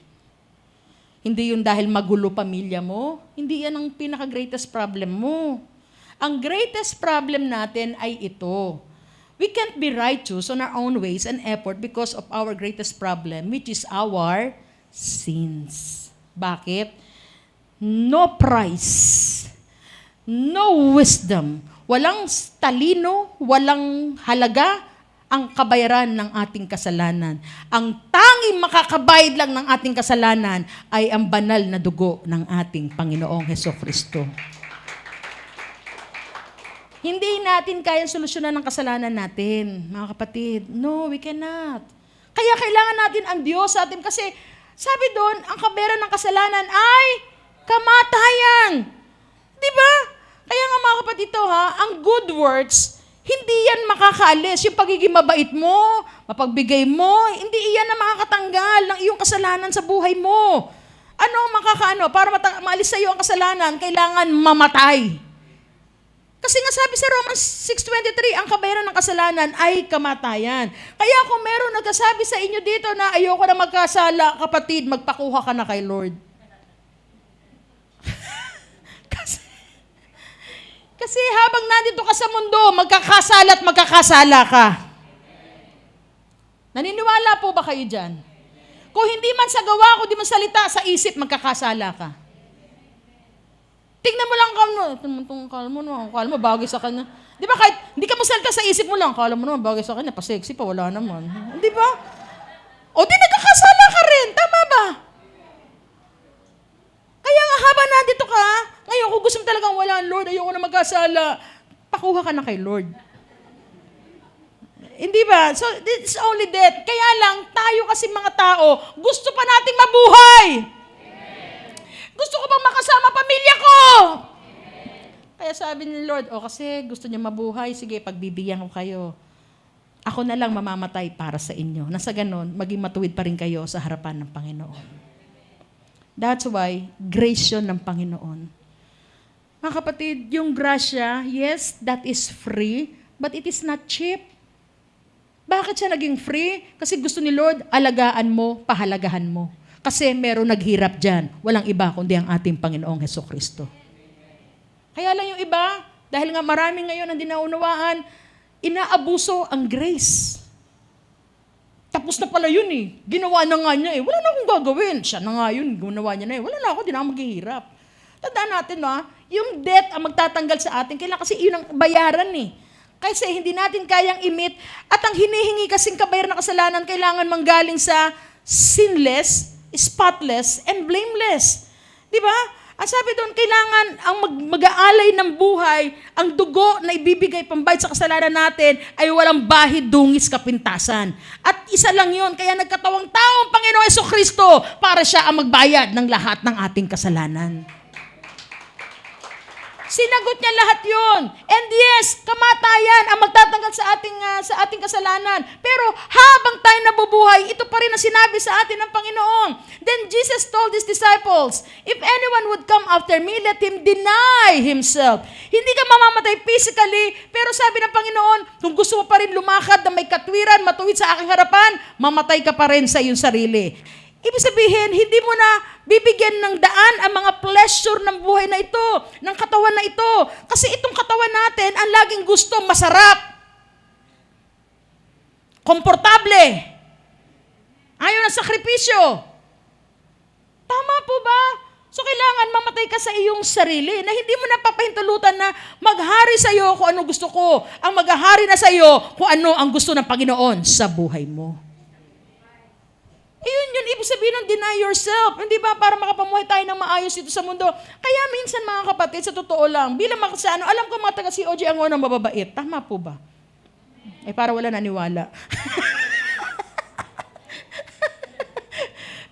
Hindi yun dahil magulo pamilya mo. Hindi yan ang pinaka-greatest problem mo. Ang greatest problem natin ay ito. We can't be righteous on our own ways and effort because of our greatest problem, which is our sins. Bakit? No price. No wisdom. Walang talino, walang halaga ang kabayaran ng ating kasalanan. Ang tanging makakabayad lang ng ating kasalanan ay ang banal na dugo ng ating Panginoong Jesucristo. Hindi natin kaya solusyonan ng kasalanan natin, mga kapatid. No, we cannot. Kaya kailangan natin ang Diyos sa atin kasi sabi doon, ang kabayaran ng kasalanan ay kamatayan. Di ba? Kaya nga mga kapatid ito ang good works, hindi yan makakaalis. Yung pagiging mabait mo, mapagbigay mo, hindi iyan na makakatanggal ng iyong kasalanan sa buhay mo. Ano ang makakaano? Para maalis sa iyo ang kasalanan, kailangan mamatay. Kasi nga sabi sa Romans 6:23, ang kabayaran ng kasalanan ay kamatayan. Kaya kung meron nagsasabi sa inyo dito na ayoko na magkasala, kapatid, magpakuha ka na kay Lord. Kasi habang nandito ka sa mundo, magkakasala at magkakasala ka. Naniniwala po ba kayo dyan? Kung hindi man sa gawa, kung hindi man salita, sa isip, magkakasala ka. Tingnan mo lang, kala mo, bagay sa kanya. Di ba kahit hindi ka masalita sa isip mo lang, kala mo naman, bagay sa kanya, pa-sexy pa, wala naman. Di ba? O di nagkakasala ka rin, tama ba? Kaya nga habang nandito ka, ngayon kung gusto mo talagang wala, Lord, ayoko na magkasala, pakuha ka na kay Lord. Hindi ba? So, it's only that. Kaya lang, tayo kasi mga tao, gusto pa nating mabuhay. Gusto ko bang makasama pamilya ko? Kaya sabi ni Lord, kasi gusto niyo mabuhay, sige, pagbibigyan ko kayo. Ako na lang mamamatay para sa inyo. Nasa ganon, maging matuwid pa rin kayo sa harapan ng Panginoon. That's why, grace yun ng Panginoon. Mga kapatid, yung grasya, yes, that is free, but it is not cheap. Bakit siya naging free? Kasi gusto ni Lord, alagaan mo, pahalagahan mo. Kasi meron naghirap dyan. Walang iba kundi ang ating Panginoong Hesukristo. Kaya lang yung iba, dahil nga marami ngayon ang dinaunawaan, inaabuso ang grace. Tapos na pala yun eh. Ginawa na nga niya eh. Wala na akong gagawin. Siya na nga yun. Ginawa niya na eh. Wala na ako. Di na ako maghihirap. Tandaan natin yung debt ang magtatanggal sa atin. Kailangan kasi yun ang bayaran eh. Kasi hindi natin kayang imit. At ang hinihingi kasing kabayaran na kasalanan, kailangan manggaling sa sinless, spotless, and blameless. Di ba? Ang sabi doon, kailangan ang mag-aalay ng buhay, ang dugo na ibibigay pambayad sa kasalanan natin ay walang bahid, dungis, kapintasan. At isa lang yun, kaya nagkatawang taong Panginoong Hesukristo para siya ang magbayad ng lahat ng ating kasalanan. Sinagot niya lahat yun. And yes, kamatayan ang magtatanggal sa ating kasalanan. Pero habang tayo nabubuhay, ito pa rin ang sinabi sa atin ng Panginoon. Then Jesus told His disciples, if anyone would come after me, let him deny himself. Hindi ka mamamatay physically, pero sabi ng Panginoon, kung gusto mo pa rin lumakad na may katwiran, matuwid sa aking harapan, mamatay ka pa rin sa iyong sarili. Ibig sabihin, hindi mo na bibigyan ng daan ang mga pleasure ng buhay na ito, ng katawan na ito. Kasi itong katawan natin, ang laging gusto, masarap, komportable, ayaw ng sakripisyo. Tama po ba? So kailangan mamatay ka sa iyong sarili na hindi mo napapahintulutan na maghari sa iyo kung ano gusto ko. Ang maghahari na sa iyo kung ano ang gusto ng Panginoon sa buhay mo. Yun, ibig sabihin ng deny yourself. Hindi ba? Para makapamuhay tayo ng maayos dito sa mundo. Kaya minsan mga kapatid, sa totoo lang, bilang makasano, alam ko mga taga COG ang unang mababait. Tama po ba? Para wala naniwala.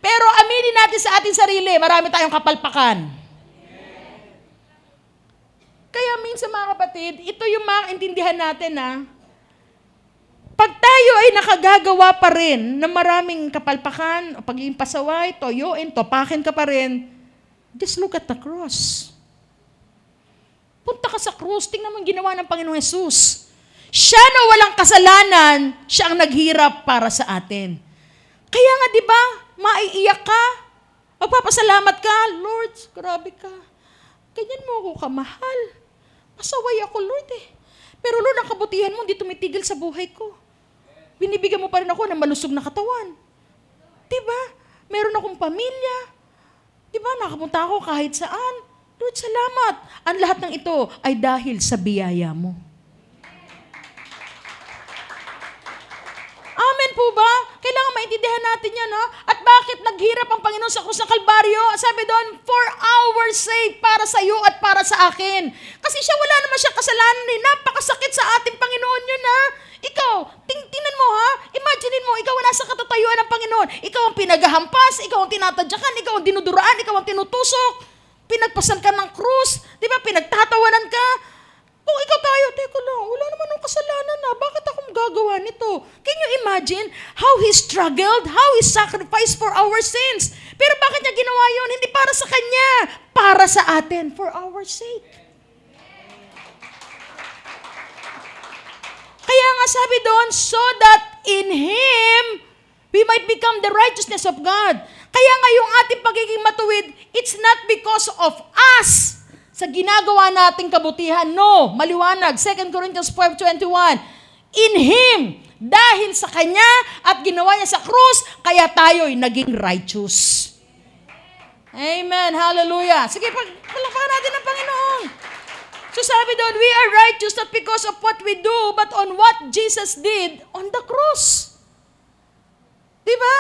Pero aminin natin sa ating sarili, marami tayong kapalpakan. Kaya minsan mga kapatid, ito yung maintindihan natin pag tayo ay nakagagawa pa rin ng maraming kapalpakan, pagiging pasaway, toyoin, topakin ka pa rin, just look at the cross. Punta ka sa cross, tingnan mo ang ginawa ng Panginoong Jesus. Siya na walang kasalanan, siya ang naghirap para sa atin. Kaya nga, di ba, maiiyak ka, magpapasalamat ka, Lord, grabe ka. Ganyan mo ako kamahal. Pasaway ako, Lord Pero Lord, ang kabutihan mo, hindi tumitigil sa buhay ko. Binibigyan mo pa rin ako ng malusog na katawan. Diba? Meron akong pamilya. Diba? Nakapunta ako kahit saan. Lord, salamat. Ang lahat ng ito ay dahil sa biyaya mo. Amen po ba? Kailangan maintindihan natin yan, At bakit naghirap ang Panginoon sa krus ng Kalbaryo? Sabi doon, for our sake, para sa iyo at para sa akin. Kasi siya, wala naman siya kasalanan Napakasakit sa ating Panginoon yun, Ikaw, tingnan mo, Imaginein mo, ikaw ang nasa katatayuan ng Panginoon. Ikaw ang pinaghahampas, ikaw ang tinatadyakan, ikaw ang dinuduraan, ikaw ang tinutusok. Pinagpasan ka ng krus, di ba? Pinagtatawanan ka. Kung ikaw tayo, teko lang, wala naman ng kasalanan bakit ako gagawa nito? Can you imagine how he struggled, how he sacrificed for our sins? Pero bakit niya ginawa yun? Hindi para sa kanya, para sa atin, for our sake. Kaya nga sabi doon, so that in Him, we might become the righteousness of God. Kaya nga yung ating pagiging matuwid, it's not because of us, sa ginagawa nating kabutihan. No, maliwanag. 2 Corinthians 5:21. In Him, dahil sa Kanya at ginawa niya sa krus, kaya tayo'y naging righteous. Amen. Hallelujah. Sige, palakpakan natin ang Panginoon. So sabi doon, we are righteous not because of what we do, but on what Jesus did on the cross. Diba?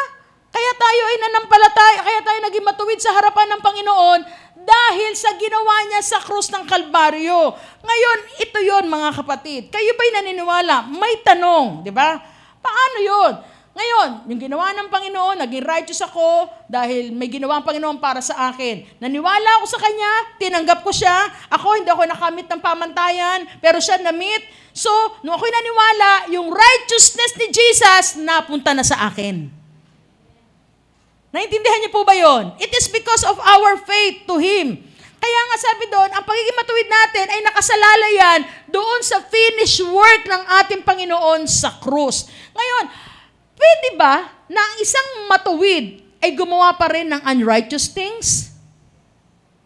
Kaya tayo ay nanampalataya, kaya tayo naging matuwid sa harapan ng Panginoon dahil sa ginawa niya sa krus ng Kalbaryo. Ngayon, ito yon mga kapatid. Kayo ba'y naniniwala? May tanong, di ba? Paano yon? Ngayon, yung ginawa ng Panginoon, naging righteous ako dahil may ginawa ang Panginoon para sa akin. Naniwala ako sa Kanya, tinanggap ko siya. Ako, hindi ako nakamit ng pamantayan, pero siya namit. So, nung ako'y naniwala, yung righteousness ni Jesus napunta na sa akin. Naintindihan niyo po ba yon? It is because of our faith to Him. Kaya nga sabi doon, ang pagiging matuwid natin ay nakasalalay yan doon sa finished work ng ating Panginoon sa krus. Ngayon, pwede ba na ang isang matuwid ay gumawa pa rin ng unrighteous things?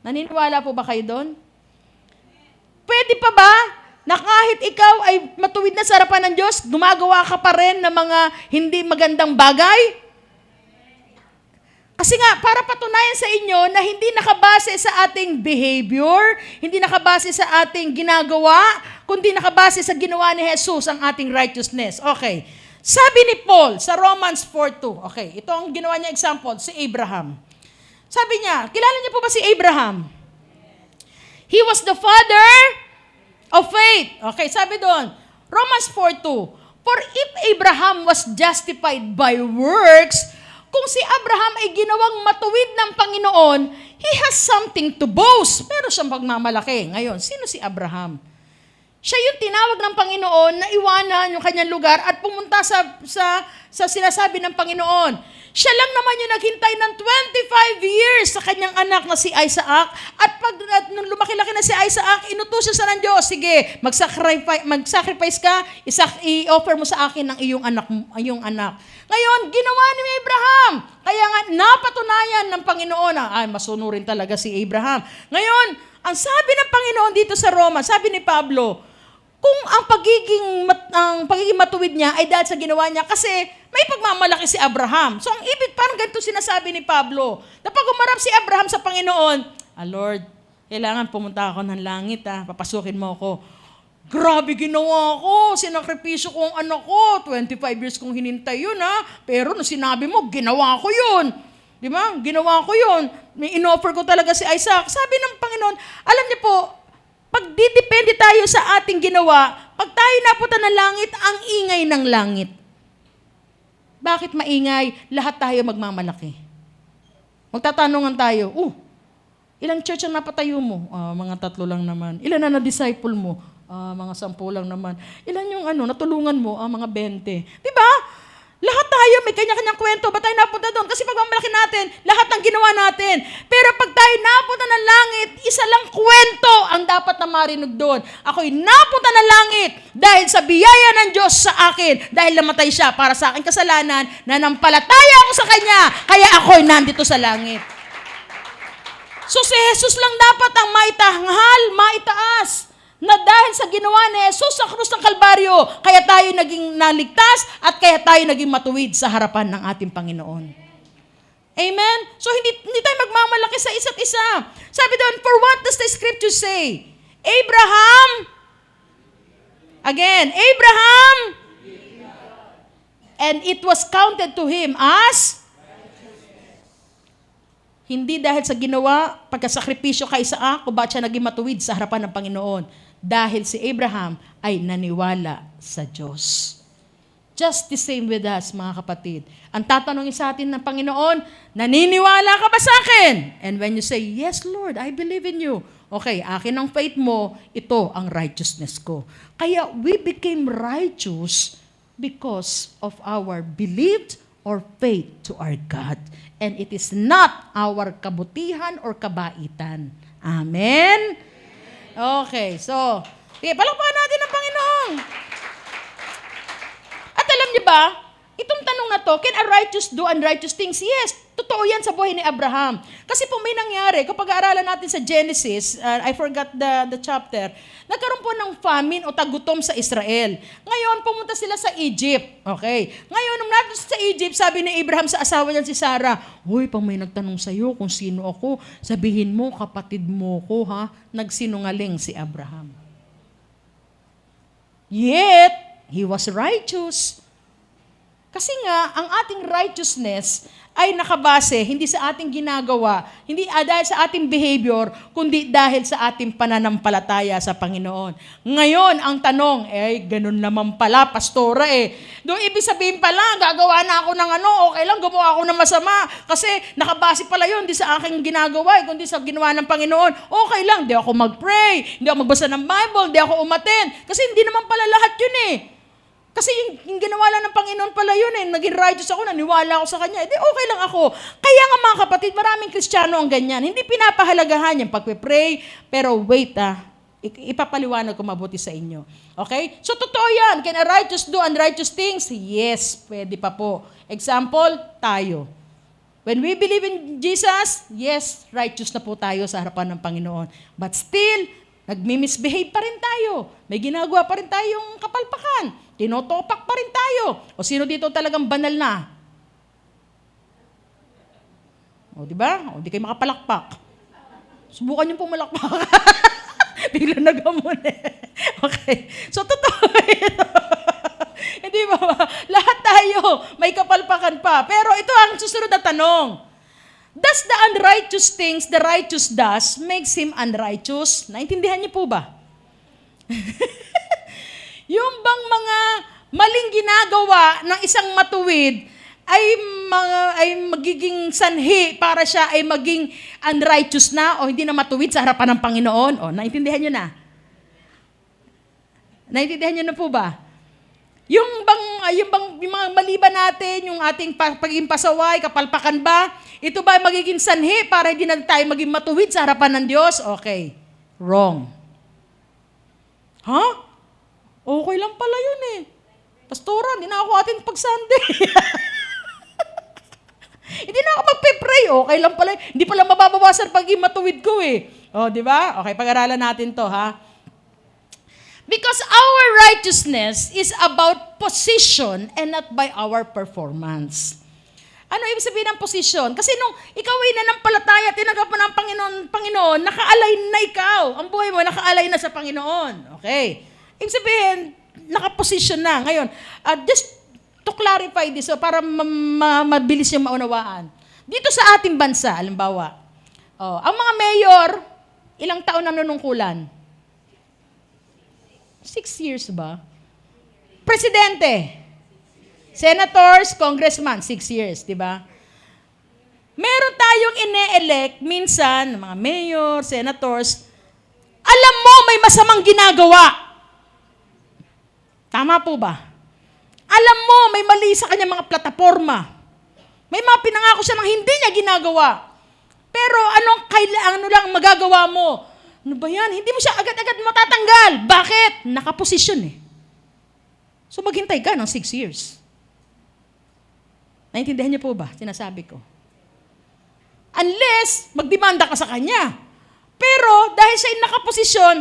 Naniniwala po ba kayo doon? Pwede pa ba na kahit ikaw ay matuwid na sa harapan ng Diyos, gumagawa ka pa rin ng mga hindi magandang bagay? Kasi nga, para patunayan sa inyo na hindi nakabase sa ating behavior, hindi nakabase sa ating ginagawa, kundi nakabase sa ginawa ni Jesus ang ating righteousness. Okay. Sabi ni Paul sa Romans 4:2. Okay, ito ang ginawa niya example, si Abraham. Sabi niya, kilala niyo po ba si Abraham? He was the father of faith. Okay, sabi doon, Romans 4:2. For if Abraham was justified by works, kung si Abraham ay ginawang matuwid ng Panginoon, he has something to boast. Meron siyang pagmamalaki. Ngayon, sino si Abraham? Siya yung tinawag ng Panginoon na iwanan yung kanyang lugar at pumunta sa sinasabi ng Panginoon. Siya lang naman yung naghintay ng 25 years sa kanyang anak na si Isaac. At nung lumaki-laki na si Isaac, inutusan siya ng Diyos, sige, mag-sacrifice ka, i-offer mo sa akin ng iyong anak. Ngayon, ginawa ni Abraham. Kaya nga, napatunayan ng Panginoon na, masunurin talaga si Abraham. Ngayon, ang sabi ng Panginoon dito sa Roma, sabi ni Pablo, kung ang pagiging matuwid niya ay dahil sa ginawa niya, kasi may pagmamalaki si Abraham. So, ang ibig, parang ganito sinasabi ni Pablo, na pag umarap si Abraham sa Panginoon, Lord, kailangan pumunta ako ng langit, papasukin mo ako. Grabe ginawa ko, sinakripisyo ko ang anak ko, 25 years kong hinintay yun, pero nung sinabi mo, ginawa ko yun. Di ba? Ginawa ko yun. May in-offer ko talaga si Isaac. Sabi ng Panginoon, alam niyo po, pag didepende tayo sa ating ginawa, pag tayo napunta ng langit, ang ingay ng langit. Bakit maingay? Lahat tayo magmamalaki. Magtatanungan tayo, ilang church ang napatayo mo? Mga 3 lang naman. Ilan na na-disciple mo? Mga 10 lang naman. Ilan yung natulungan mo? Mga 20. Diba? Lahat tayo may kanya-kanyang kwento. Ba't tayo napunta doon? Kasi pagmamalaki natin, lahat ng ginawa natin. Pero pag tayo napunta ng langit, isa lang kwento ang dapat na marinig doon. Ako'y napunta ng langit dahil sa biyaya ng Diyos sa akin. Dahil namatay siya para sa aking kasalanan, nanampalataya ako sa Kanya, kaya ako'y nandito sa langit. So si Jesus lang dapat ang maitanghal, maitaas. Na dahil sa ginawa ni Jesus sa krus ng Kalbaryo, kaya tayo naging naligtas at kaya tayo naging matuwid sa harapan ng ating Panginoon. Amen? So hindi tayo magmamalaki sa isa't isa. Sabi doon, for what does the scripture say? Abraham, and it was counted to him as hindi dahil sa ginawa, pagkasakripisyo kay Isaac, kung bakit siya naging matuwid sa harapan ng Panginoon. Dahil si Abraham ay naniwala sa Diyos. Just the same with us, mga kapatid. Ang tatanungin sa atin ng Panginoon, naniniwala ka ba sa akin? And when you say, yes Lord, I believe in you. Okay, akin ang faith mo, ito ang righteousness ko. Kaya we became righteous because of our belief or faith to our God. And it is not our kabutihan or kabaitan. Amen? Okay, so, palakpakan natin ang Panginoon. At alam niyo ba, itong tanong na to, can a righteous do unrighteous things? Yes, totoo yan sa buhay ni Abraham. Kasi po may nangyari, kapag aaralan natin sa Genesis, I forgot the chapter, nagkaroon po ng famine o tagutom sa Israel. Ngayon, pumunta sila sa Egypt. Okay. Ngayon, nung natin sa Egypt, sabi ni Abraham sa asawa niya si Sarah, "Hoy, pag may nagtanong sa'yo kung sino ako, sabihin mo, kapatid mo ko, ha?" Nagsinungaling si Abraham. Yet, he was righteous. Kasi nga, ang ating righteousness ay nakabase hindi sa ating ginagawa, hindi dahil sa ating behavior, kundi dahil sa ating pananampalataya sa Panginoon. Ngayon, ang tanong, ganun naman pala, pastora Doon ibig sabihin pala, gagawa na ako ng okay lang, gumawa ako ng masama. Kasi nakabase pala yun, hindi sa aking ginagawa, kundi sa ginawa ng Panginoon. Okay lang, di ako mag-pray, hindi ako magbasa ng Bible, di ako umattend. Kasi hindi naman pala lahat yun Kasi yung ginawa lang ng Panginoon pala yun Naging righteous ako, naniwala ako sa Kanya. Okay lang ako. Kaya nga mga kapatid, maraming Kristiyano ang ganyan. Hindi pinapahalagahan yung pagpe-pray, pero wait ipapaliwanag ko mabuti sa inyo. Okay? So totoo yan. Can a righteous do unrighteous things? Yes, pwede pa po. Example, tayo. When we believe in Jesus, yes, righteous na po tayo sa harapan ng Panginoon. But still, nagmi-misbehave pa rin tayo. May ginagawa pa rin tayong kapalpakan. Tinotopak pa rin tayo. O sino dito talagang banal na? O di ba? O di kayo makapalakpak. Subukan niyo pumalakpak. Bigla nagamon Okay. So totoo ito. Hindi ba? Lahat tayo may kapalpakan pa. Pero ito ang susunod na tanong. Does the unrighteous things the righteous does makes him unrighteous? Naintindihan niyo po ba? Yung bang mga maling ginagawa ng isang matuwid ay magiging sanhi para siya ay maging unrighteous na o hindi na matuwid sa harapan ng Panginoon? Naintindihan niyo na? Naintindihan niyo na po ba? Yung mga mali ba natin, yung ating pagiging pasaway, kapalpakan ba, ito ba magiging sanhi para hindi na tayo maging matuwid sa harapan ng Diyos? Okay. Wrong. Okay lang pala yun Pastora, hindi na ako atin pag-Sunday. Hindi na ako magpe-pray. Okay lang pala. Hindi pala mababawasan pagiging matuwid ko di ba? Okay, pag-aralan natin to Because our righteousness is about position and not by our performance. Ano ibig sabihin ng position? Kasi nung ikaw ay nanampalataya, tinanggap mo ng Panginoon, naka-align na ikaw. Ang buhay mo, naka-align na sa Panginoon. Okay. Ibig sabihin, naka-position na. Ngayon, just to clarify this, para mabilis yung maunawaan. Dito sa ating bansa, halimbawa, ang mga mayor, ilang taon ang nanungkulan? 6 years ba? Presidente, senators, congressman, 6 years, di ba? Meron tayong ine-elect, minsan, mga mayor, senators, alam mo may masamang ginagawa. Tama po ba? Alam mo, may mali sa kanya mga plataforma. May mga pinangako siya ng hindi niya ginagawa. Pero ano lang magagawa mo? Ano ba yan? Hindi mo siya agad-agad matatanggal. Bakit? Nakaposisyon So maghintay ka ng 6 years. Naintindihan niyo po ba? Sinasabi ko. Unless, magdemanda ka sa kanya. Pero, dahil siya ay nakaposisyon,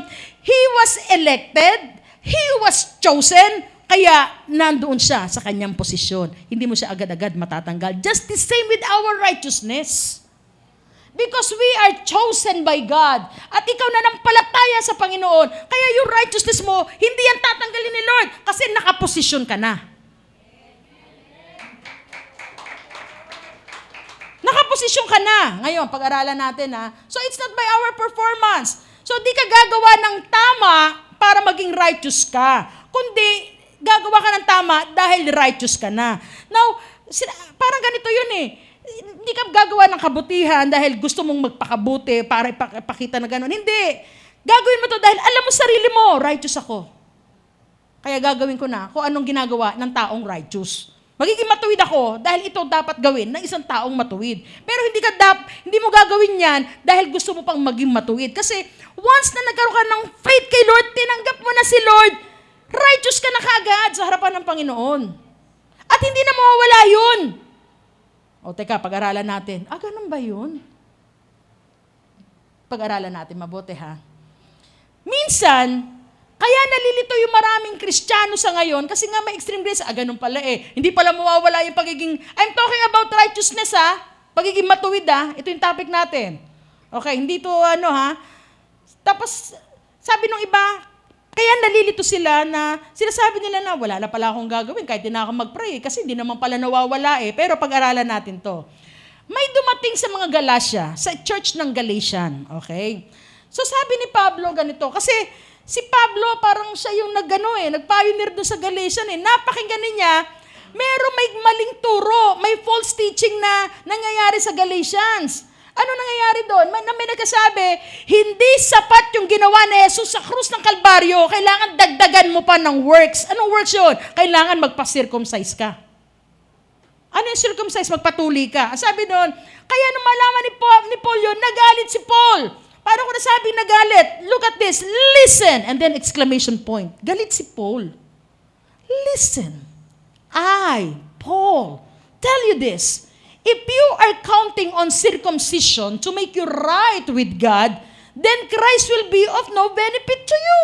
he was elected, he was chosen, kaya nandoon siya sa kanyang posisyon. Hindi mo siya agad-agad matatanggal. Just the same with our righteousness. Because we are chosen by God. At ikaw na nampalataya sa Panginoon. Kaya yung righteousness mo, hindi yan tatanggalin ni Lord kasi nakaposisyon ka na. Nakaposisyon ka na. Ngayon, pag-aralan natin So it's not by our performance. So di ka gagawa ng tama para maging righteous ka. Kundi, gagawa ka ng tama dahil righteous ka na. Now, parang ganito yun Hindi ka gagawa ng kabutihan dahil gusto mong magpakabuti para ipakita na gano'n. Hindi. Gagawin mo to dahil alam mo sarili mo, righteous ako. Kaya gagawin ko na kung anong ginagawa ng taong righteous. Magiging matuwid ako dahil ito dapat gawin ng isang taong matuwid. Pero hindi mo gagawin yan dahil gusto mo pang maging matuwid. Kasi once na nagkaroon ka ng faith kay Lord, tinanggap mo na si Lord, righteous ka na kaagad sa harapan ng Panginoon. At hindi na mawawala yun. Teka, pag-aralan natin. Ganun ba yun? Pag-aralan natin, mabuti Minsan, kaya nalilito yung maraming Kristiyano sa ngayon kasi nga may extreme grace. Ganun pala Hindi pala mawawala yung pagiging, I'm talking about righteousness pagiging matuwid Ito yung topic natin. Okay, hindi to Tapos, sabi nung iba, kaya nalilito sila na sinasabi nila na wala na pala akong gagawin kahit di na ako mag-pray kasi hindi naman pala nawawala eh. Pero pag-aralan natin to. May dumating sa mga Galatia, sa church ng Galatian, okay? So sabi ni Pablo ganito, kasi si Pablo parang siya yung nag-pioneer doon sa Galatian eh. Napakinggan niya, may maling turo, may false teaching na nangyayari sa Galatians. Ano nangyayari doon? May nagkasabi, hindi sapat yung ginawa ni Jesus sa krus ng Kalbaryo, kailangan dagdagan mo pa ng works. Anong works yun? Kailangan magpa-circumcise ka. Ano yung circumcise? Magpatuli ka. Sabi doon, kaya nung malaman ni Paul yun, nagalit si Paul. Paano ko nasabing nagalit? Look at this. Listen. And then exclamation point. Galit si Paul. Listen. I, Paul, tell you this. If you are counting on circumcision to make you right with God, then Christ will be of no benefit to you.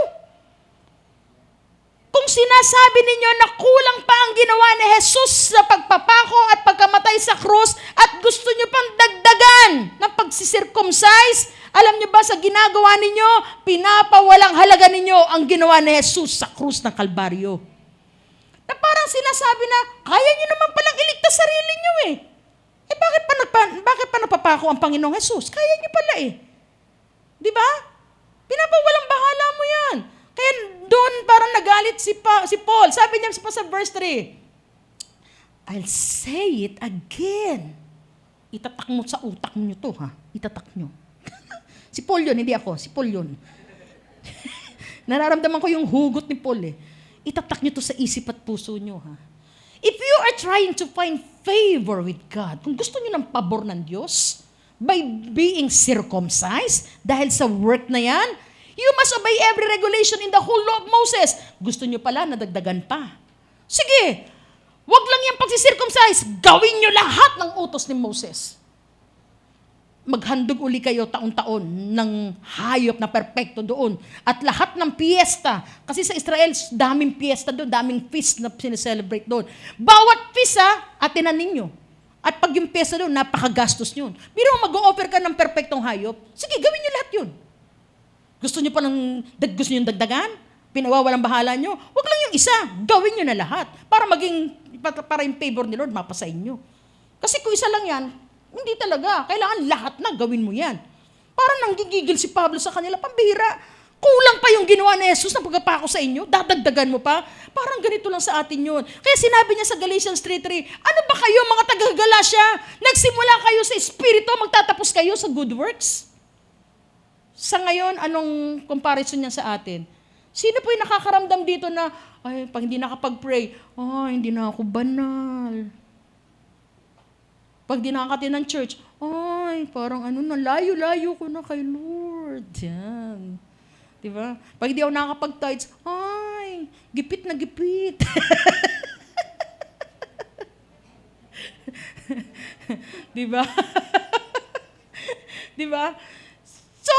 Kung sinasabi ninyo na kulang pa ang ginawa ni Jesus sa pagpapako at pagkamatay sa krus at gusto nyo pang dagdagan ng pagsisircumcise, alam nyo ba sa ginagawa ninyo, pinapawalang halaga ninyo ang ginawa ni Jesus sa krus ng Kalbaryo. Na parang sinasabi na, kaya nyo naman palang iligtas sarili nyo eh. Bakit pa napapako ang Panginoong Jesus? Kaya niyo pala eh. Di ba? Pinapawalang bahala mo yan. Kaya doon parang nagalit si Paul. Sabi niya pa sa verse 3, I'll say it again. Itatak mo sa utak niyo to ha. Itatak niyo. Si Paul yun, hindi ako. Si Paul yun. Nararamdaman ko yung hugot ni Paul eh. Itatak niyo to sa isip at puso niyo ha. If you are trying to find favor with God, kung gusto niyo ng pabor ng Diyos, by being circumcised, dahil sa work na yan, you must obey every regulation in the whole law of Moses. Gusto niyo pala, nadagdagan pa. Sige, wag lang yung pagsisircumcise, gawin niyo lahat ng utos ni Moses. Maghandog uli kayo taon-taon ng hayop na perpekto doon. At lahat ng piyesta, kasi sa Israel, daming piyesta doon, daming feast na sineselebrate doon. Bawat feast atinan ninyo. At pag yung piyesta doon, napakagastos nyo. Pero mag-o-offer ka ng perpektong hayop, sige, gawin nyo lahat yun. Gusto nyo pa gusto nyo dagdagan? Pinawawalang bahala nyo? Huwag lang yung isa, gawin nyo na lahat. Para yung favor ni Lord mapa sa inyo. Kasi kung isa lang yan, hindi talaga. Kailangan lahat na gawin mo yan. Parang nanggigigil si Pablo sa kanila, pambihira. Kulang pa yung ginawa ni Jesus na pagkapako sa inyo, dadagdagan mo pa. Parang ganito lang sa atin yun. Kaya sinabi niya sa Galatians 3:3, ano ba kayo mga taga-Galatia? Nagsimula kayo sa Espiritu, magtatapos kayo sa good works? Sa ngayon, anong comparison niya sa atin? Sino po yung nakakaramdam dito na, ay, pag hindi nakapag-pray, ay, hindi na ako banal. Pag di nakakati ng church, ay, parang layo-layo ko na kay Lord. Yan. Diba? Pag di ako nakakapag-tithes, ay, gipit na gipit. Diba? Diba? So,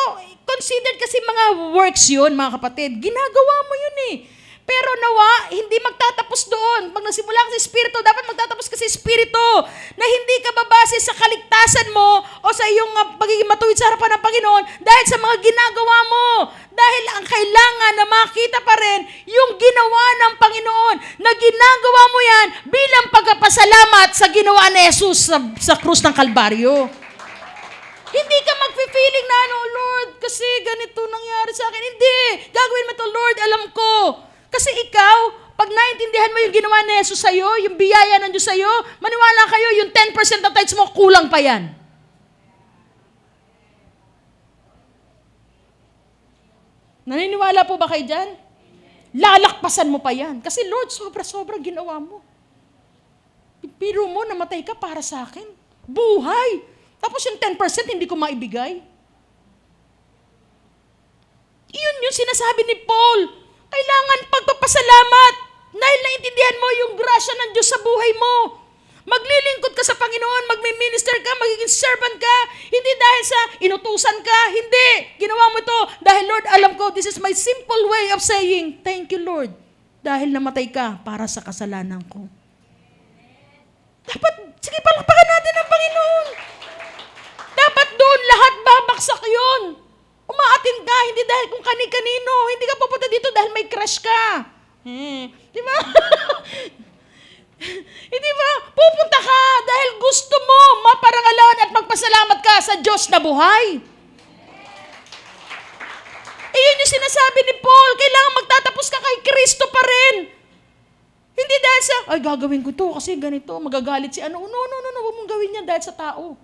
considered kasi mga works yun, mga kapatid. Ginagawa mo yun eh. Pero nawa, hindi magtatapos doon. Pag nagsimula ka sa Espiritu, dapat magtatapos ka sa Espiritu. Na hindi ka babase sa kaligtasan mo o sa iyong pagiging matuwid sa harapan ng Panginoon dahil sa mga ginagawa mo. Dahil ang kailangan na makita pa rin yung ginawa ng Panginoon na ginagawa mo yan bilang pagpapasalamat sa ginawa ni Jesus sa krus ng Kalbaryo. Hindi ka mag-feeling na, Lord, kasi ganito nangyari sa akin. Hindi. Gagawin mo to, Lord, alam ko. Kasi ikaw, pag naintindihan mo yung ginawa ni Jesus sa'yo, yung biyaya ng Diyos sa'yo, maniwala kayo, yung 10% ng tithes mo, kulang pa yan. Naniniwala po ba kayo dyan? Lalakpasan mo pa yan. Kasi Lord, sobra-sobra ginawa mo. Pipiro mo, namatay ka para sa akin. Buhay. Tapos yung 10% hindi ko maibigay. Iyon yung sinasabi ni Paul. Kailangan pagpapasalamat dahil naintindihan mo yung grasya ng Diyos sa buhay mo. Maglilingkod ka sa Panginoon, magmi-minister ka, magiging servant ka, hindi dahil sa inutusan ka, hindi. Ginawa mo ito dahil, Lord, alam ko, this is my simple way of saying, thank you, Lord, dahil namatay ka para sa kasalanan ko. Dapat, sige, palakpakan natin ang Panginoon. Dapat doon, lahat babaksak yun. Umaatin ka, hindi dahil kung kani-kanino, hindi ka pupunta dito dahil may Christ mag-crush ka. Di ba? Hindi ba? Pupunta ka dahil gusto mo maparangalan at magpasalamat ka sa Diyos na buhay. Iyon yung sinasabi ni Paul, kailangan magtatapos ka kay Kristo pa rin. Hindi dahil sa, ay gagawin ko to kasi ganito, magagalit si ano. No, huwag mong gawin yan dahil sa tao.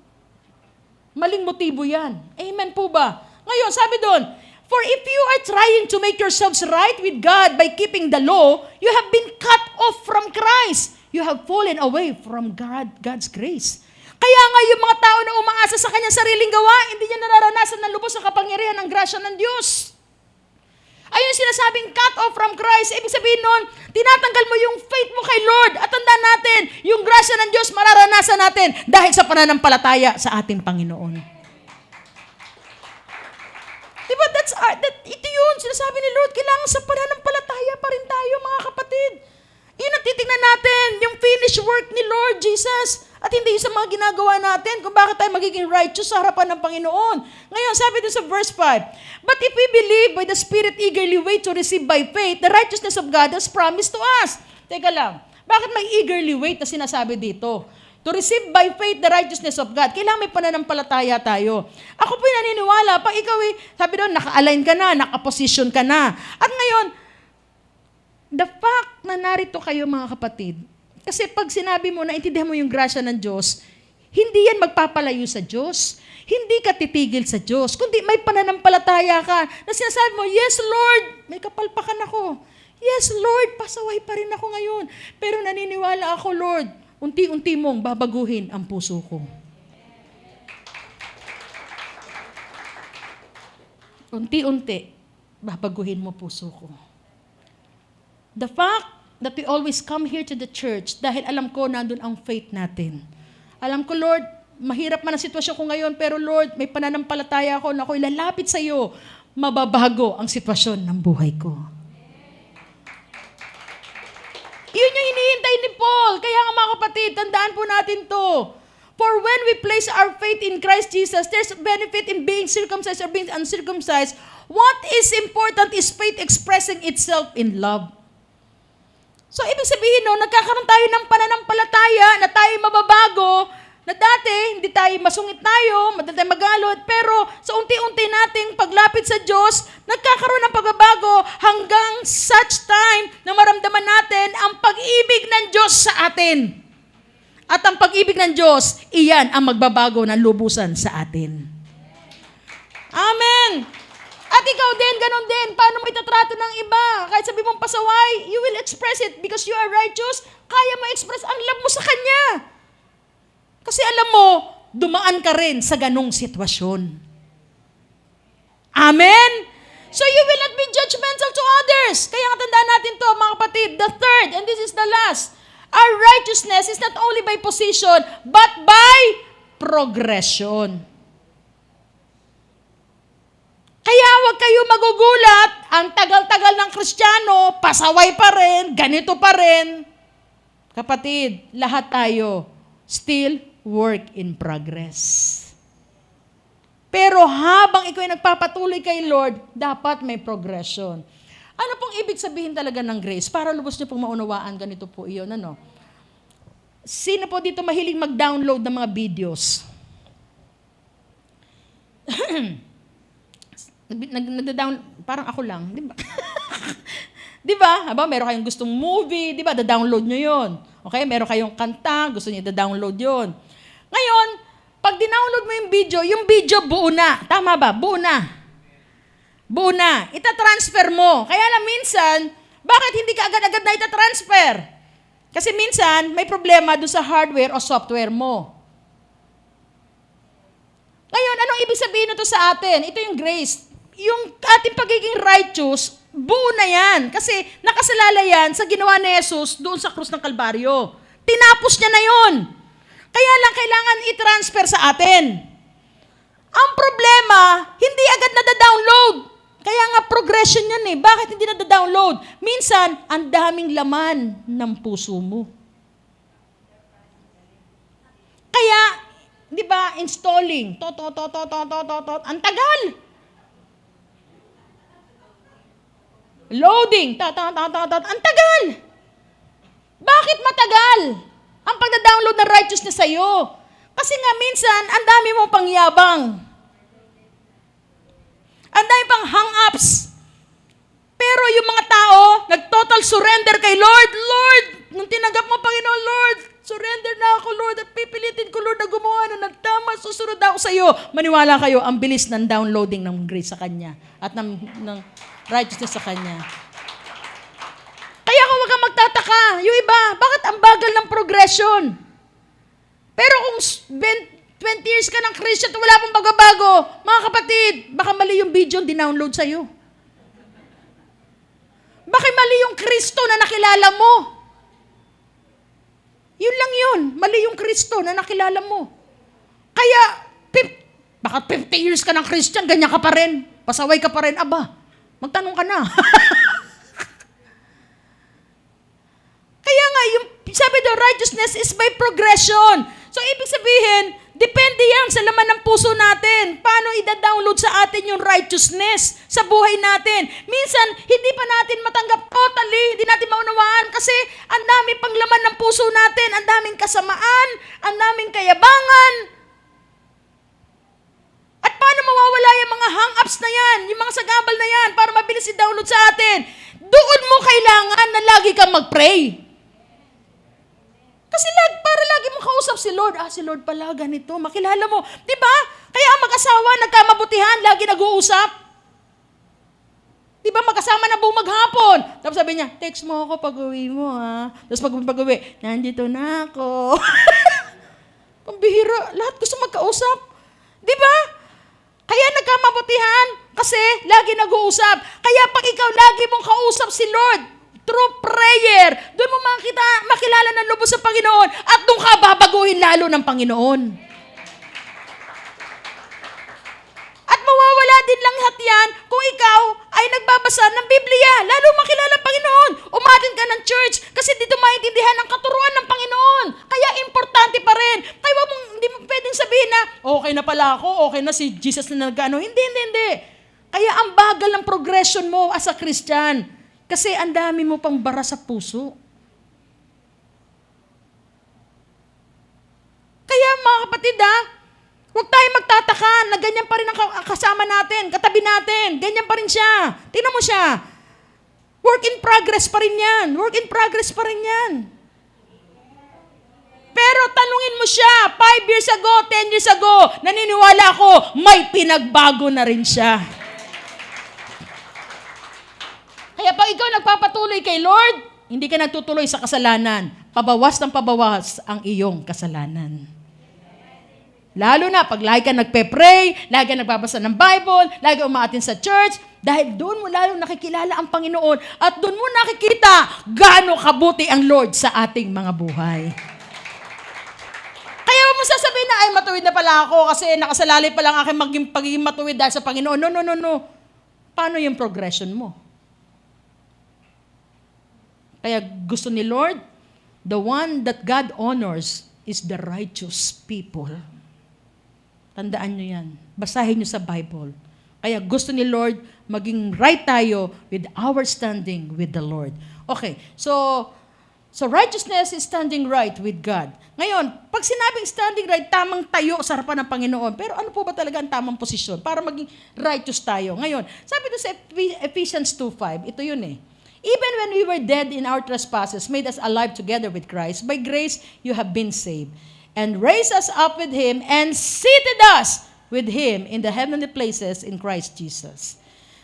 Maling motibo yan. Amen po ba? Ngayon, sabi doon, for if you are trying to make yourselves right with God by keeping the law, you have been cut off from Christ. You have fallen away from God's grace. Kaya nga yung mga tao na umaasa sa kanyang sariling gawa, hindi niya nararanasan na lubos ang kapangyarihan ng grasya ng Diyos. Ayun sinasabing cut off from Christ. Ibig sabihin nun, tinatanggal mo yung faith mo kay Lord. At tandaan natin, yung grasya ng Diyos mararanasan natin dahil sa pananampalataya sa ating Panginoon. Diba? Ito yun. Sinasabi ni Lord, kailangan sa pananampalataya pa rin tayo, mga kapatid. Yun ang titignan natin, yung finished work ni Lord Jesus. At hindi sa mga ginagawa natin kung bakit tayo magiging righteous sa harapan ng Panginoon. Ngayon, sabi dun sa verse 5, but if we believe by the Spirit eagerly wait to receive by faith, the righteousness of God has promised to us. Teka lang, bakit may eagerly wait na sinasabi dito? To receive by faith the righteousness of God. Kailangan may pananampalataya tayo. Ako po'y naniniwala, pag ikaw sabi doon, naka-align ka na, naka-position ka na. At ngayon, the fact na narito kayo mga kapatid, kasi pag sinabi mo, naintindihan mo yung grasya ng Diyos, hindi yan magpapalayo sa Diyos. Hindi ka titigil sa Diyos. Kundi may pananampalataya ka na sinasabi mo, yes Lord, may kapalpakan ako. Yes Lord, pasaway pa rin ako ngayon. Pero naniniwala ako Lord, unti-unti mong babaguhin ang puso ko. Unti-unti, babaguhin mo puso ko. The fact that we always come here to the church dahil alam ko nandun ang faith natin. Alam ko, Lord, mahirap man ang sitwasyon ko ngayon, pero Lord, may pananampalataya ako na ako'y lalapit sa iyo, mababago ang sitwasyon ng buhay ko. Yun yung hinihintay ni Paul. Kaya nga mga kapatid, tandaan po natin to. For when we place our faith in Christ Jesus, there's benefit in being circumcised or being uncircumcised. What is important is faith expressing itself in love. So, ibig sabihin nagkakaroon tayo ng pananampalataya na tayo mababago, na dati, hindi tayo masungit tayo, madali tayo magalot, pero sa unti-unti nating paglapit sa Diyos, nagkakaroon ng pagbabago hanggang such time na maramdaman natin ang pag-ibig ng Diyos sa atin. At ang pag-ibig ng Diyos, iyan ang magbabago ng lubusan sa atin. Amen! At ikaw din, ganun din. Paano mo itatrato ng iba? Kahit sabi mong pasaway, you will express it because you are righteous. Kaya mo express ang love mo sa Kanya. Kasi alam mo, dumaan ka rin sa ganong sitwasyon. Amen? So you will not be judgmental to others. Kaya nga tandaan natin to, mga kapatid. The third, and this is the last, our righteousness is not only by position, but by progression. Kaya huwag kayo magugulat, ang tagal-tagal ng Kristiyano, pasaway pa rin, ganito pa rin. Kapatid, lahat tayo, still work in progress. Pero habang ikaw ay nagpapatuloy kay Lord, dapat may progression. Ano pong ibig sabihin talaga ng grace? Para lubos niyo pong maunawaan, ganito po iyon. Sino po dito mahilig mag-download ng mga videos? Parang ako lang, di ba? Di ba? Haba, meron kayong gustong movie, di ba? Da-download nyo yun. Okay? Meron kayong kanta, gusto nyo da-download yun. Ngayon, pag dinownload mo yung video buo na. Tama ba? Buo na. Buo na. Ita-transfer mo. Kaya lang minsan, bakit hindi ka agad-agad na ita-transfer? Kasi minsan, may problema doon sa hardware o software mo. Ngayon, anong ibig sabihin nito sa atin? Ito yung grace. Yung ating pagiging righteous, buo na yan. Kasi nakasalala yan sa ginawa ni Jesus doon sa krus ng Kalbaryo. Tinapos niya na yon. Kaya lang kailangan i-transfer sa atin. Ang problema, hindi agad nada-download. Kaya nga progression yan eh. Bakit hindi nada-download? Minsan, ang daming laman ng puso mo. Kaya, di ba, installing. Ang tagal. Loading. Ang tagal. Bakit matagal ang pagda-download ng righteousness sa'yo? Kasi nga minsan, ang dami mong pangyabang. Ang dami pang hang-ups. Pero yung mga tao, nag-total surrender kay Lord. Lord, nung tinanggap mo, Panginoon, Lord, surrender na ako, Lord, at pipilitin ko, Lord, na gumawa na ng tama, susunod ako sa iyo. Maniwala kayo, ang bilis ng downloading ng grace sa Kanya at ng righteousness sa Kanya. Kaya kung wag kang magtataka, yung iba, bakit ang bagal ng progression? Pero kung 20 years ka ng Christian at wala pang pagbabago, mga kapatid, baka mali yung video yung dinownload sa'yo. Baka mali yung Kristo na nakilala mo. Yun lang yun. Mali yung Kristo na nakilala mo. Kaya, baka 50 years ka ng Christian, ganyan ka pa rin. Pasaway ka pa rin. Aba, magtanong ka na. Kaya nga, yung sabi daw, righteousness is by progression. So, ibig sabihin, depende yan sa laman ng puso natin. Paano ida-download sa atin yung righteousness sa buhay natin? Minsan, hindi pa natin matanggap totally, hindi natin maunawaan kasi ang dami pang laman ng puso natin, ang daming kasamaan, ang daming kayabangan. At paano mawawala yung mga hang-ups na yan, yung mga sagabal na yan, para mabilis i-download sa atin? Doon mo kailangan na lagi kang mag-pray. Kasi para lagi mong kausap si Lord. Si Lord pala, ganito. Makilala mo. Di ba? Kaya ang mag-asawa, nagkamabutihan, lagi nag-uusap. Di ba? Magkasama na buong maghapon. Tapos sabi niya, text mo ako pag-uwi mo, ha? Tapos pag-uwi, nandito na ako. Pambihira. Lahat gusto magkausap. Di ba? Kaya nagkamabutihan kasi lagi nag-uusap. Kaya pag ikaw lagi mong kausap si Lord, through prayer, doon mo makilala ng lubos sa Panginoon at doon ka babaguhin lalo ng Panginoon. At mawawala din lang lahat yan kung ikaw ay nagbabasa ng Biblia. Lalo makilala ng Panginoon. Umatin ka ng church kasi dito maintindihan ang katuruan ng Panginoon. Kaya importante pa rin. Kaya hindi mo pwedeng sabihin na, okay na pala ako, okay na si Jesus na nagano. Hindi. Kaya ang bagal ng progression mo as a Christian. Kasi ang dami mo pang bara sa puso. Kaya mga kapatid, huwag tayo magtataka na ganyan pa rin ang kasama natin, katabi natin. Ganyan pa rin siya. Tingnan mo siya. Work in progress pa rin yan. Work in progress pa rin yan. Pero tanungin mo siya, 5 years ago, 10 years ago, naniniwala ako, may pinagbago na rin siya. Kaya pag ikaw nagpapatuloy kay Lord, hindi ka nagtutuloy sa kasalanan. Pabawas ng pabawas ang iyong kasalanan. Lalo na pag lagi ka nagpe-pray, lagi ka nagbabasa ng Bible, lagi umaatin sa church, dahil doon mo lalo nakikilala ang Panginoon at doon mo nakikita gaano kabuti ang Lord sa ating mga buhay. Kaya mo sasabihin na, ay matuwid na pala ako kasi nakasalalay pa lang aking pagiging matuwid dahil sa Panginoon. No. Paano yung progression mo? Kaya gusto ni Lord, the one that God honors is the righteous people. Tandaan nyo yan. Basahin nyo sa Bible. Kaya gusto ni Lord, maging right tayo with our standing with the Lord. Okay, so righteousness is standing right with God. Ngayon, pag sinabing standing right, tamang tayo sa harapan ng Panginoon. Pero ano po ba talaga ang tamang posisyon para maging righteous tayo? Ngayon, sabi doon sa Ephesians 2:5, ito yun eh. Even when we were dead in our trespasses, made us alive together with Christ. By grace, you have been saved. And raised us up with Him and seated us with Him in the heavenly places in Christ Jesus.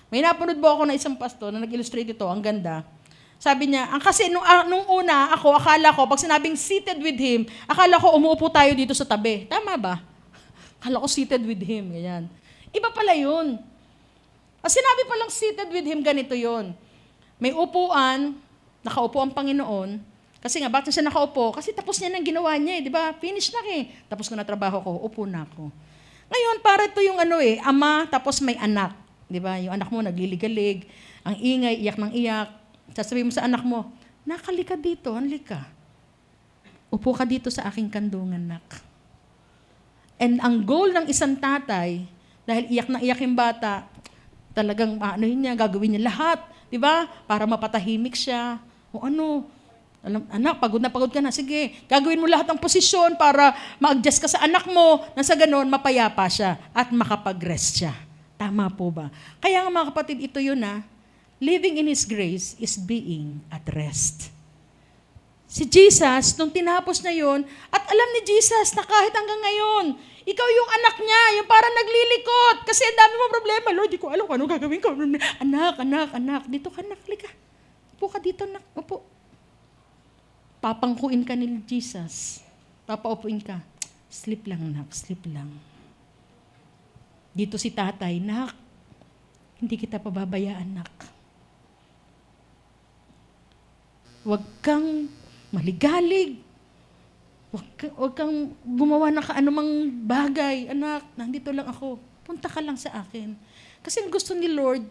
May napanood po ako na isang pastor na nag-illustrate ito. Ang ganda. Sabi niya, kasi nung una, akala ko, pag sinabing seated with Him, akala ko umuupo tayo dito sa tabi. Tama ba? Akala ko seated with Him. Ganyan. Iba pala yun. Ang sinabi palang seated with Him, ganito yun. May upuan, nakaupo ang Panginoon, kasi nga, bakit siya nakaupo? Kasi tapos niya nang ginawa niya, di ba? Finish na Tapos ko na trabaho ko, upo na ako. Ngayon, para ito yung ama, tapos may anak. Di ba? Yung anak mo nagliligalig, ang ingay, iyak ng iyak. Sasabihin mo sa anak mo, nakalika dito, halika. Upo ka dito sa aking kandungan, nak. And ang goal ng isang tatay, dahil iyak na iyak yung bata, talagang gagawin niya lahat Di ba? Para mapatahimik siya. O ano, anak, pagod na pagod ka na. Sige, gagawin mo lahat ng posisyon para ma-adjust ka sa anak mo na sa ganon, mapayapa siya at makapag-rest siya. Tama po ba? Kaya nga mga kapatid, ito yun living in His grace is being at rest. Si Jesus, nung tinapos na yun, at alam ni Jesus na kahit hanggang ngayon, ikaw yung anak niya, yung parang naglilikot. Kasi ang dami mong problema. Lord, di ko alam kung ano gagawin ko. Anak. Dito ka, anak. Lika. Upo ka dito, anak. Upo. Papangkuin ka ni Jesus. Papaupuin ka. Sleep lang, anak. Sleep lang. Dito si tatay, nak, hindi kita pababayaan, nak. Huwag kang maligalig. Huwag kang gumawa ng kaanumang bagay. Anak, nandito lang ako. Punta ka lang sa akin. Kasi ang gusto ni Lord,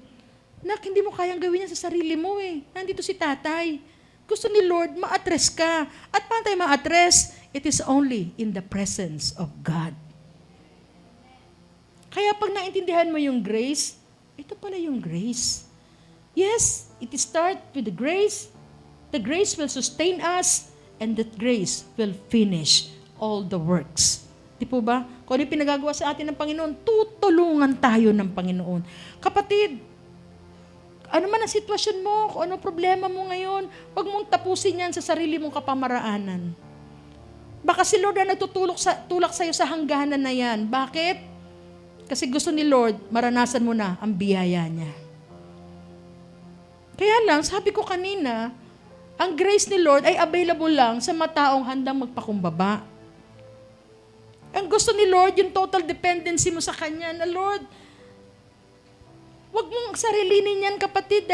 nak, hindi mo kayang gawin yan sa sarili mo eh. Nandito si tatay. Gusto ni Lord, ma-address ka. At paano tayo ma-address? It is only in the presence of God. Kaya pag naintindihan mo yung grace, ito pala yung grace. Yes, it starts with the grace. The grace will sustain us, and that grace will finish all the works. Di po ba? Kung ano yung pinagagawa sa atin ng Panginoon, tutulungan tayo ng Panginoon. Kapatid, ano man ang sitwasyon mo, kung ano problema mo ngayon, huwag mong tapusin yan sa sarili mong kapamaraanan. Baka si Lord na tulak sa'yo sa hangganan na yan. Bakit? Kasi gusto ni Lord, maranasan mo na ang biyaya niya. Kaya lang, sabi ko kanina, ang grace ni Lord ay available lang sa mataong handang magpakumbaba. Ang gusto ni Lord, yung total dependency mo sa Kanya, na Lord, huwag mong sarilinin yan, kapatid,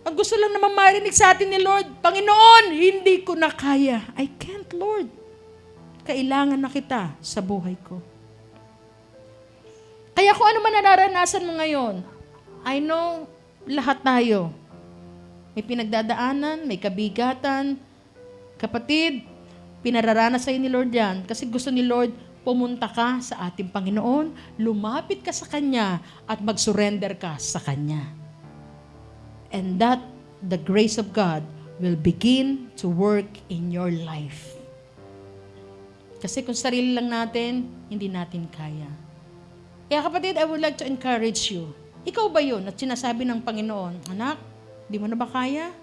Ang gusto lang naman marinig sa atin ni Lord, Panginoon, hindi ko na kaya. I can't, Lord. Kailangan na kita sa buhay ko. Kaya kung ano man nararanasan mo ngayon, I know, lahat tayo. May pinagdadaanan, may kabigatan. Kapatid, pinararanas sa'yo ni Lord yan kasi gusto ni Lord, pumunta ka sa ating Panginoon, lumapit ka sa Kanya, at mag-surrender ka sa Kanya. And that, the grace of God will begin to work in your life. Kasi kung sarili lang natin, hindi natin kaya. Kaya kapatid, I would like to encourage you. Ikaw ba yun at sinasabi ng Panginoon, anak, di mo na ba kaya?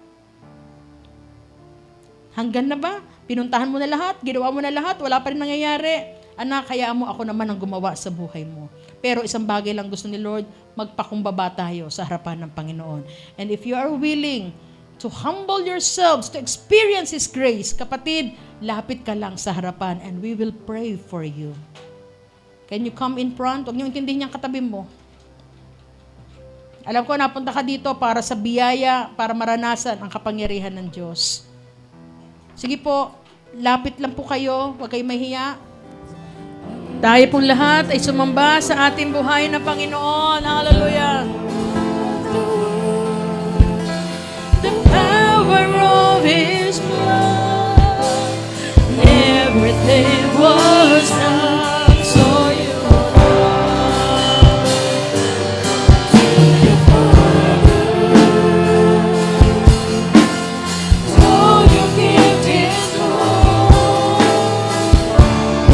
Hanggan na ba? Pinuntahan mo na lahat? Ginawa mo na lahat? Wala pa rin nangyayari? Anak, hayaan mo, ako naman ang gumawa sa buhay mo. Pero isang bagay lang gusto ni Lord, magpakumbaba tayo sa harapan ng Panginoon. And if you are willing to humble yourselves, to experience His grace, kapatid, lapit ka lang sa harapan and we will pray for you. Can you come in front? Huwag niyo intindihin yung katabi mo. Alam ko, napunta ka dito para sa biyaya, para maranasan ang kapangyarihan ng Diyos. Sige po, lapit lang po kayo, huwag kayong mahiya. Tayo pong lahat ay sumamba sa ating buhay na Panginoon. Hallelujah! The power of His blood, everything was done so you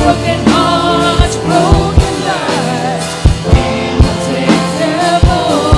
broken hearts, broken lives, in the devil.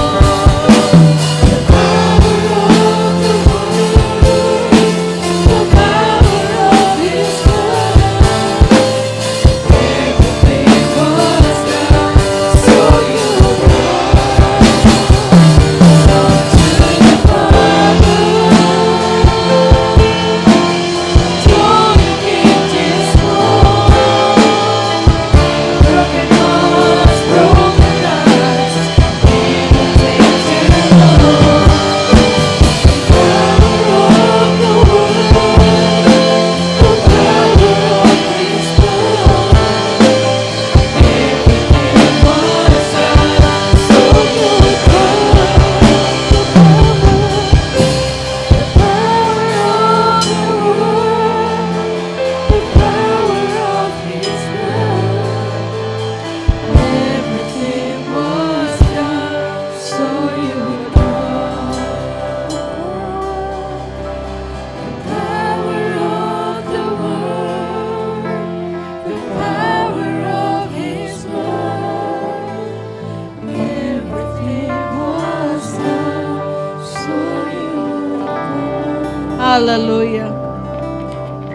Hallelujah.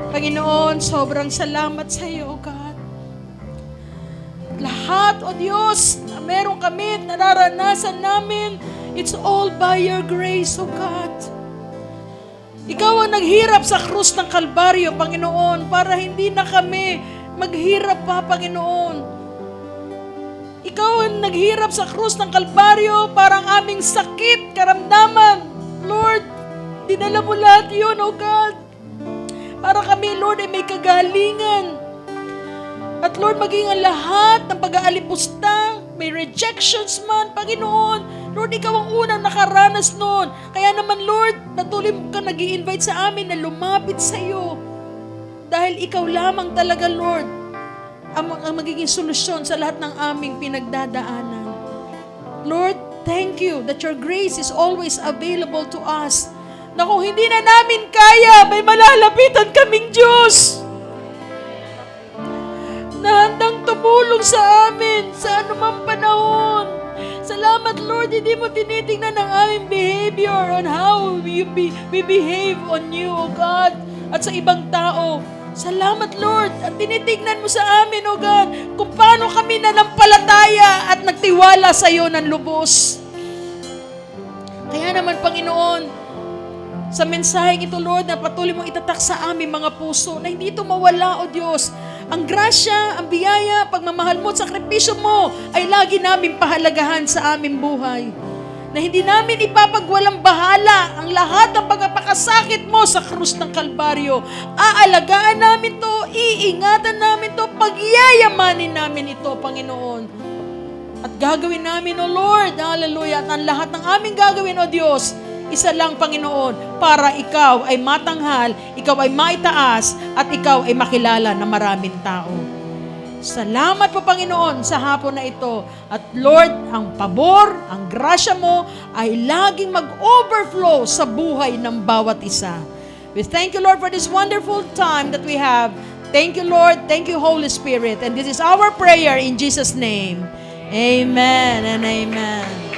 Panginoon, sobrang salamat sa iyo, O God. Lahat, O Diyos, na meron kami, nararanasan namin, it's all by your grace, O God. Ikaw ang naghirap sa krus ng Kalbaryo, Panginoon, para hindi na kami maghirap pa, Panginoon. Ikaw ang naghirap sa krus ng Kalbaryo para ang aming sakit, karamdaman. Lord, dinala mo lahat yun, O God. Para kami, Lord, ay may kagalingan. At Lord, maging ang lahat ng pag-aalipusta, may rejections man, Panginoon. Lord, ikaw ang unang nakaranas noon. Kaya naman, Lord, patuloy ka nag-i-invite sa amin na lumapit sa iyo. Dahil ikaw lamang talaga, Lord, ang magiging solusyon sa lahat ng aming pinagdadaanan. Lord, thank you that your grace is always available to us. Na kung hindi na namin kaya, may malalapitan kaming Diyos na handang tumulong sa amin sa anumang panahon. Salamat, Lord, hindi mo tinitingnan ang aming behavior on how we behave on you, O God, at sa ibang tao. Salamat, Lord, at tinitingnan mo sa amin, O God, kung paano kami nanampalataya at nagtiwala sa iyo ng lubos. Kaya naman, Panginoon, sa mensaheng ito, Lord, na patuloy mong itatak sa aming mga puso, na hindi ito mawala, O Diyos. Ang grasya, ang biyaya, pagmamahal mo at sakripisyo mo ay lagi namin pahalagahan sa aming buhay. Na hindi namin ipapagwalang bahala ang lahat ng pagpapakasakit mo sa krus ng Kalbaryo. Aalagaan namin to, iingatan namin to, pagyayamanin namin ito, Panginoon. At gagawin namin, O Lord, hallelujah, at ang lahat ng aming gagawin, O Diyos, isa lang, Panginoon, para ikaw ay matanghal, ikaw ay maitaas, at ikaw ay makilala ng maraming tao. Salamat po, Panginoon, sa hapon na ito. At Lord, ang pabor, ang grasya mo ay laging mag-overflow sa buhay ng bawat isa. We thank you, Lord, for this wonderful time that we have. Thank you, Lord. Thank you, Holy Spirit. And this is our prayer in Jesus' name. Amen and amen.